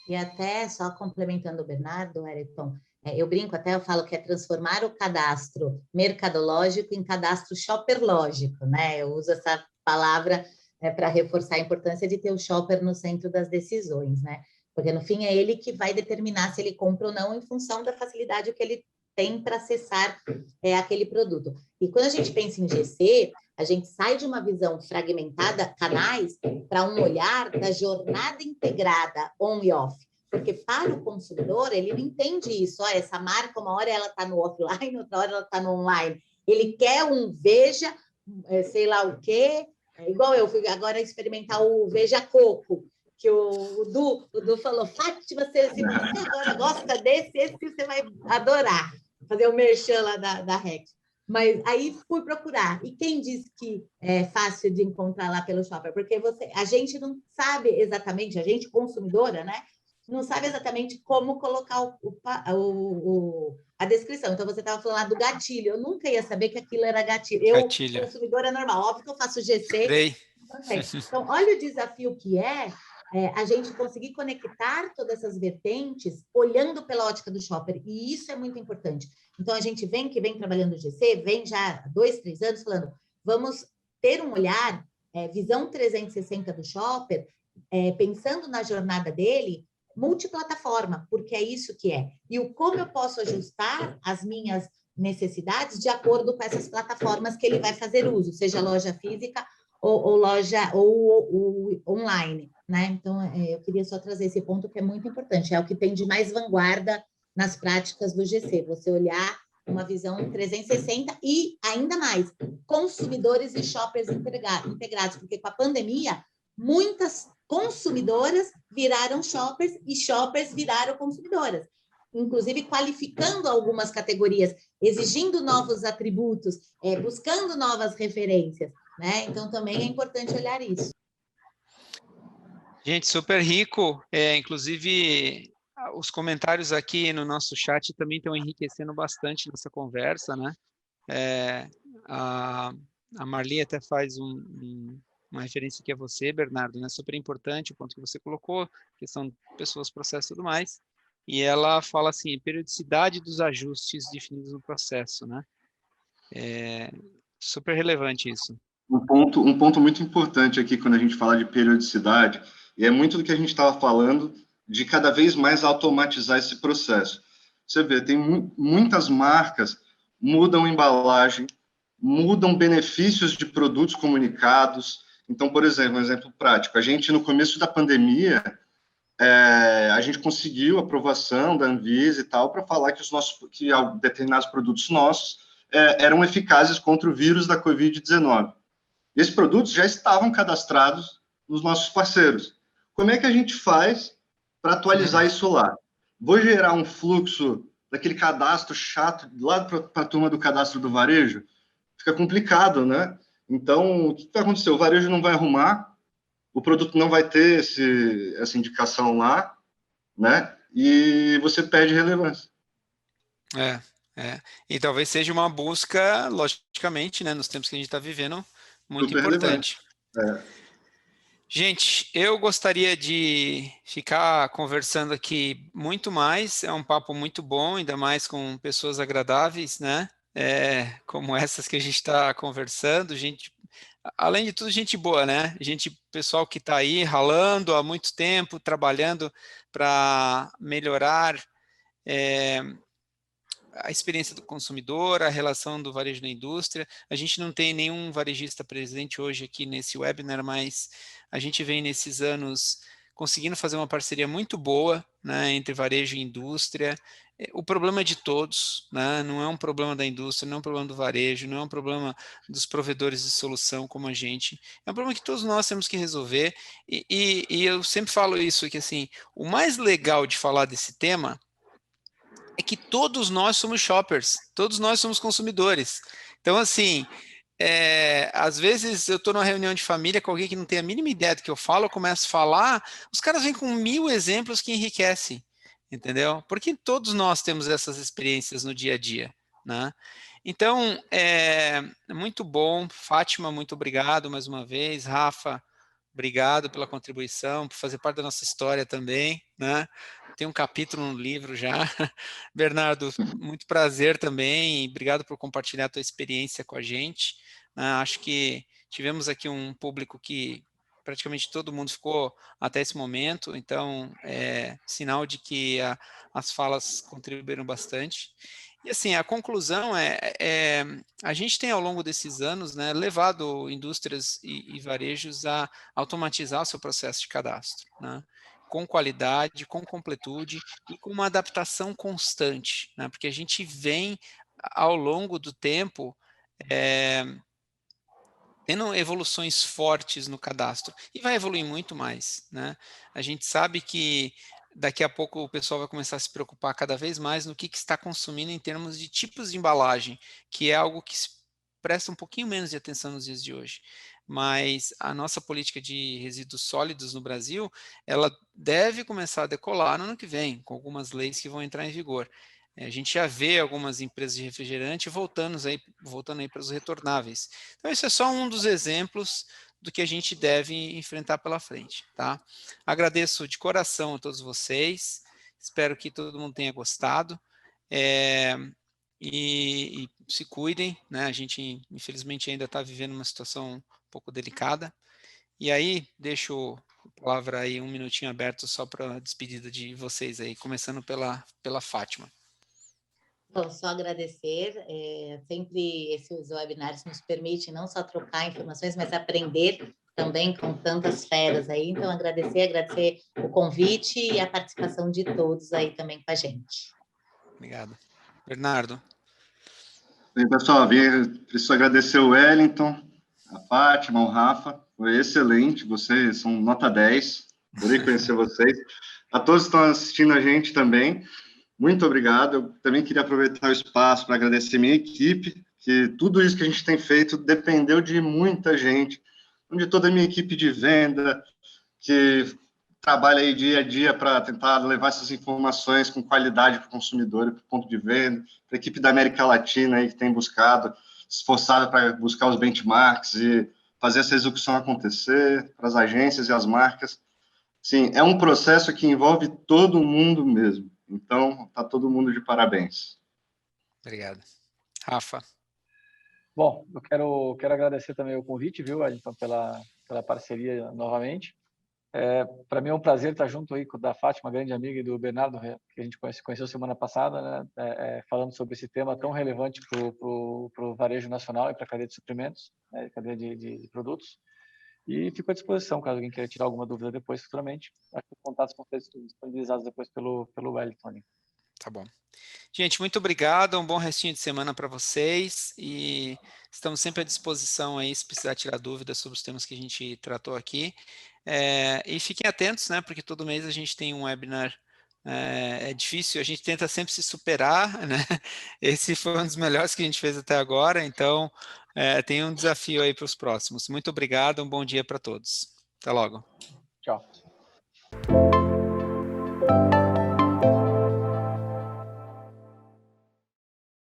E até, só complementando o Bernardo, Wellington, eu brinco até, eu falo que é transformar o cadastro mercadológico em cadastro shopperlógico, né? Eu uso essa palavra para reforçar a importância de ter o shopper no centro das decisões, né? Porque, no fim, é ele que vai determinar se ele compra ou não em função da facilidade que ele tem para acessar aquele produto. E quando a gente pensa em GC, a gente sai de uma visão fragmentada, canais, para um olhar da jornada integrada on e off. Porque para o consumidor, ele não entende isso. Olha, essa marca, uma hora ela está no offline, outra hora ela está no online. Ele quer um Veja, sei lá o quê, igual eu fui agora experimentar o Veja Coco, que o Du falou, Fátima, se você agora gosta desse, esse você vai adorar. Fazer o merchan lá da Rex. Mas aí fui procurar. E quem diz que é fácil de encontrar lá pelo shopper? Porque a gente não sabe exatamente, a gente consumidora, né? Não sabe exatamente como colocar a descrição. Então, você estava falando lá do gatilho. Eu nunca ia saber que aquilo era gatilho. Eu, Gatilho. consumidora normal, óbvio que eu faço GC. Sei. Então, olha o desafio que é a gente conseguir conectar todas essas vertentes olhando pela ótica do shopper. E isso é muito importante. Então, a gente vem trabalhando no GC, vem já há 2, 3 anos falando, vamos ter um olhar, visão 360 do shopper, pensando na jornada dele, multiplataforma, porque é isso que é. E como eu posso ajustar as minhas necessidades de acordo com essas plataformas que ele vai fazer uso, seja loja física ou loja ou online, né? Então, eu queria só trazer esse ponto que é muito importante, é o que tem de mais vanguarda nas práticas do GC, você olhar uma visão 360 e, ainda mais, consumidores e shoppers integrados, porque com a pandemia, muitas consumidoras viraram shoppers e shoppers viraram consumidoras, inclusive qualificando algumas categorias, exigindo novos atributos, buscando novas referências, né? Então, também é importante olhar isso. Gente, super rico. Inclusive, os comentários aqui no nosso chat também estão enriquecendo bastante nossa conversa, né? A Marli até faz uma referência aqui a você, Bernardo, né? Super importante o ponto que você colocou, questão de pessoas, processo e tudo mais. E ela fala assim, periodicidade dos ajustes definidos no processo, né? Super relevante isso. Um ponto muito importante aqui quando a gente fala de periodicidade, e é muito do que a gente estava falando, de cada vez mais automatizar esse processo. Você vê, tem muitas marcas mudam embalagem, mudam benefícios de produtos comunicados. Então, por exemplo, um exemplo prático, a gente no começo da pandemia, a gente conseguiu a aprovação da Anvisa e tal para falar que determinados produtos nossos eram eficazes contra o vírus da Covid-19. Esses produtos já estavam cadastrados nos nossos parceiros. Como é que a gente faz para atualizar isso lá? Vou gerar um fluxo daquele cadastro chato lá para a turma do cadastro do varejo? Fica complicado, né? Então, o que vai acontecer? O varejo não vai arrumar, o produto não vai ter essa indicação lá, né? E você perde relevância. E talvez seja uma busca, logicamente, né, nos tempos que a gente está vivendo, muito Super importante. relevante. Gente, eu gostaria de ficar conversando aqui muito mais, é um papo muito bom, ainda mais com pessoas agradáveis, né? Como essas que a gente está conversando, gente, além de tudo, gente boa, né? Pessoal que está aí ralando há muito tempo, trabalhando para melhorar a experiência do consumidor, a relação do varejo na indústria. A gente não tem nenhum varejista presente hoje aqui nesse webinar, mas a gente vem nesses anos conseguindo fazer uma parceria muito boa, né, entre varejo e indústria. O problema é de todos, né, não é um problema da indústria, não é um problema do varejo, não é um problema dos provedores de solução como a gente. É um problema que todos nós temos que resolver. E eu sempre falo isso, que assim, o mais legal de falar desse tema é que todos nós somos shoppers, todos nós somos consumidores. Então, assim, às vezes eu estou numa reunião de família com alguém que não tem a mínima ideia do que eu falo, eu começo a falar, os caras vêm com 1000 exemplos que enriquecem, entendeu? Porque todos nós temos essas experiências no dia a dia, né? Então, muito bom. Fátima, muito obrigado mais uma vez. Rafa, obrigado pela contribuição, por fazer parte da nossa história também, né? Tem um capítulo no livro já. Bernardo, muito prazer também, obrigado por compartilhar a tua experiência com a gente. Acho que tivemos aqui um público que praticamente todo mundo ficou até esse momento, então é sinal de que as falas contribuíram bastante. E assim, a conclusão a gente tem ao longo desses anos, né, levado indústrias e varejos a automatizar o seu processo de cadastro, né? com qualidade, com completude e com uma adaptação constante, né? Porque a gente vem, ao longo do tempo, tendo evoluções fortes no cadastro, e vai evoluir muito mais, né? A gente sabe que daqui a pouco o pessoal vai começar a se preocupar cada vez mais no que está consumindo em termos de tipos de embalagem, que é algo que se presta um pouquinho menos de atenção nos dias de hoje. Mas a nossa política de resíduos sólidos no Brasil, ela deve começar a decolar no ano que vem, com algumas leis que vão entrar em vigor. A gente já vê algumas empresas de refrigerante voltando aí para os retornáveis. Então, isso é só um dos exemplos do que a gente deve enfrentar pela frente, tá? Agradeço de coração a todos vocês, espero que todo mundo tenha gostado, e se cuidem, né? A gente, infelizmente, ainda está vivendo uma situação um pouco delicada. E aí, deixo a palavra aí 1 minutinho aberto só para a despedida de vocês aí, começando pela Fátima. Bom, só agradecer. Sempre esses webinars nos permitem não só trocar informações, mas aprender também com tantas feras aí. Então, agradecer o convite e a participação de todos aí também com a gente. Obrigado. Bernardo. Bem, pessoal, preciso agradecer o Wellington, a Fátima, o Rafa. Foi excelente, vocês são nota 10. Adorei conhecer vocês. A todos que estão assistindo a gente também. Muito obrigado. Eu também queria aproveitar o espaço para agradecer minha equipe, que tudo isso que a gente tem feito dependeu de muita gente, de toda a minha equipe de venda, que trabalha aí dia a dia para tentar levar essas informações com qualidade para o consumidor, para o ponto de venda, para a equipe da América Latina aí que tem buscado, esforçado para buscar os benchmarks e fazer essa execução acontecer, para as agências e as marcas. Sim, é um processo que envolve todo mundo mesmo. Então, está todo mundo de parabéns. Obrigado. Rafa. Bom, eu quero agradecer também o convite, viu, Wellington, pela parceria novamente. Para mim é um prazer estar junto aí com da Fátima, grande amiga, e do Bernardo, que a gente conheceu semana passada, né, falando sobre esse tema tão relevante para o varejo nacional e para a cadeia de suprimentos, né, cadeia de produtos. E fico à disposição, caso alguém queira tirar alguma dúvida depois, futuramente. Acho que os contatos vão ser disponibilizados depois pelo Wellington. Tá bom. Gente, muito obrigado, um bom restinho de semana para vocês, e estamos sempre à disposição aí, se precisar tirar dúvidas sobre os temas que a gente tratou aqui. E fiquem atentos, né, porque todo mês a gente tem um webinar. É difícil, a gente tenta sempre se superar, né? Esse foi um dos melhores que a gente fez até agora, então tem um desafio aí para os próximos. Muito obrigado, um bom dia para todos. Até logo. Tchau.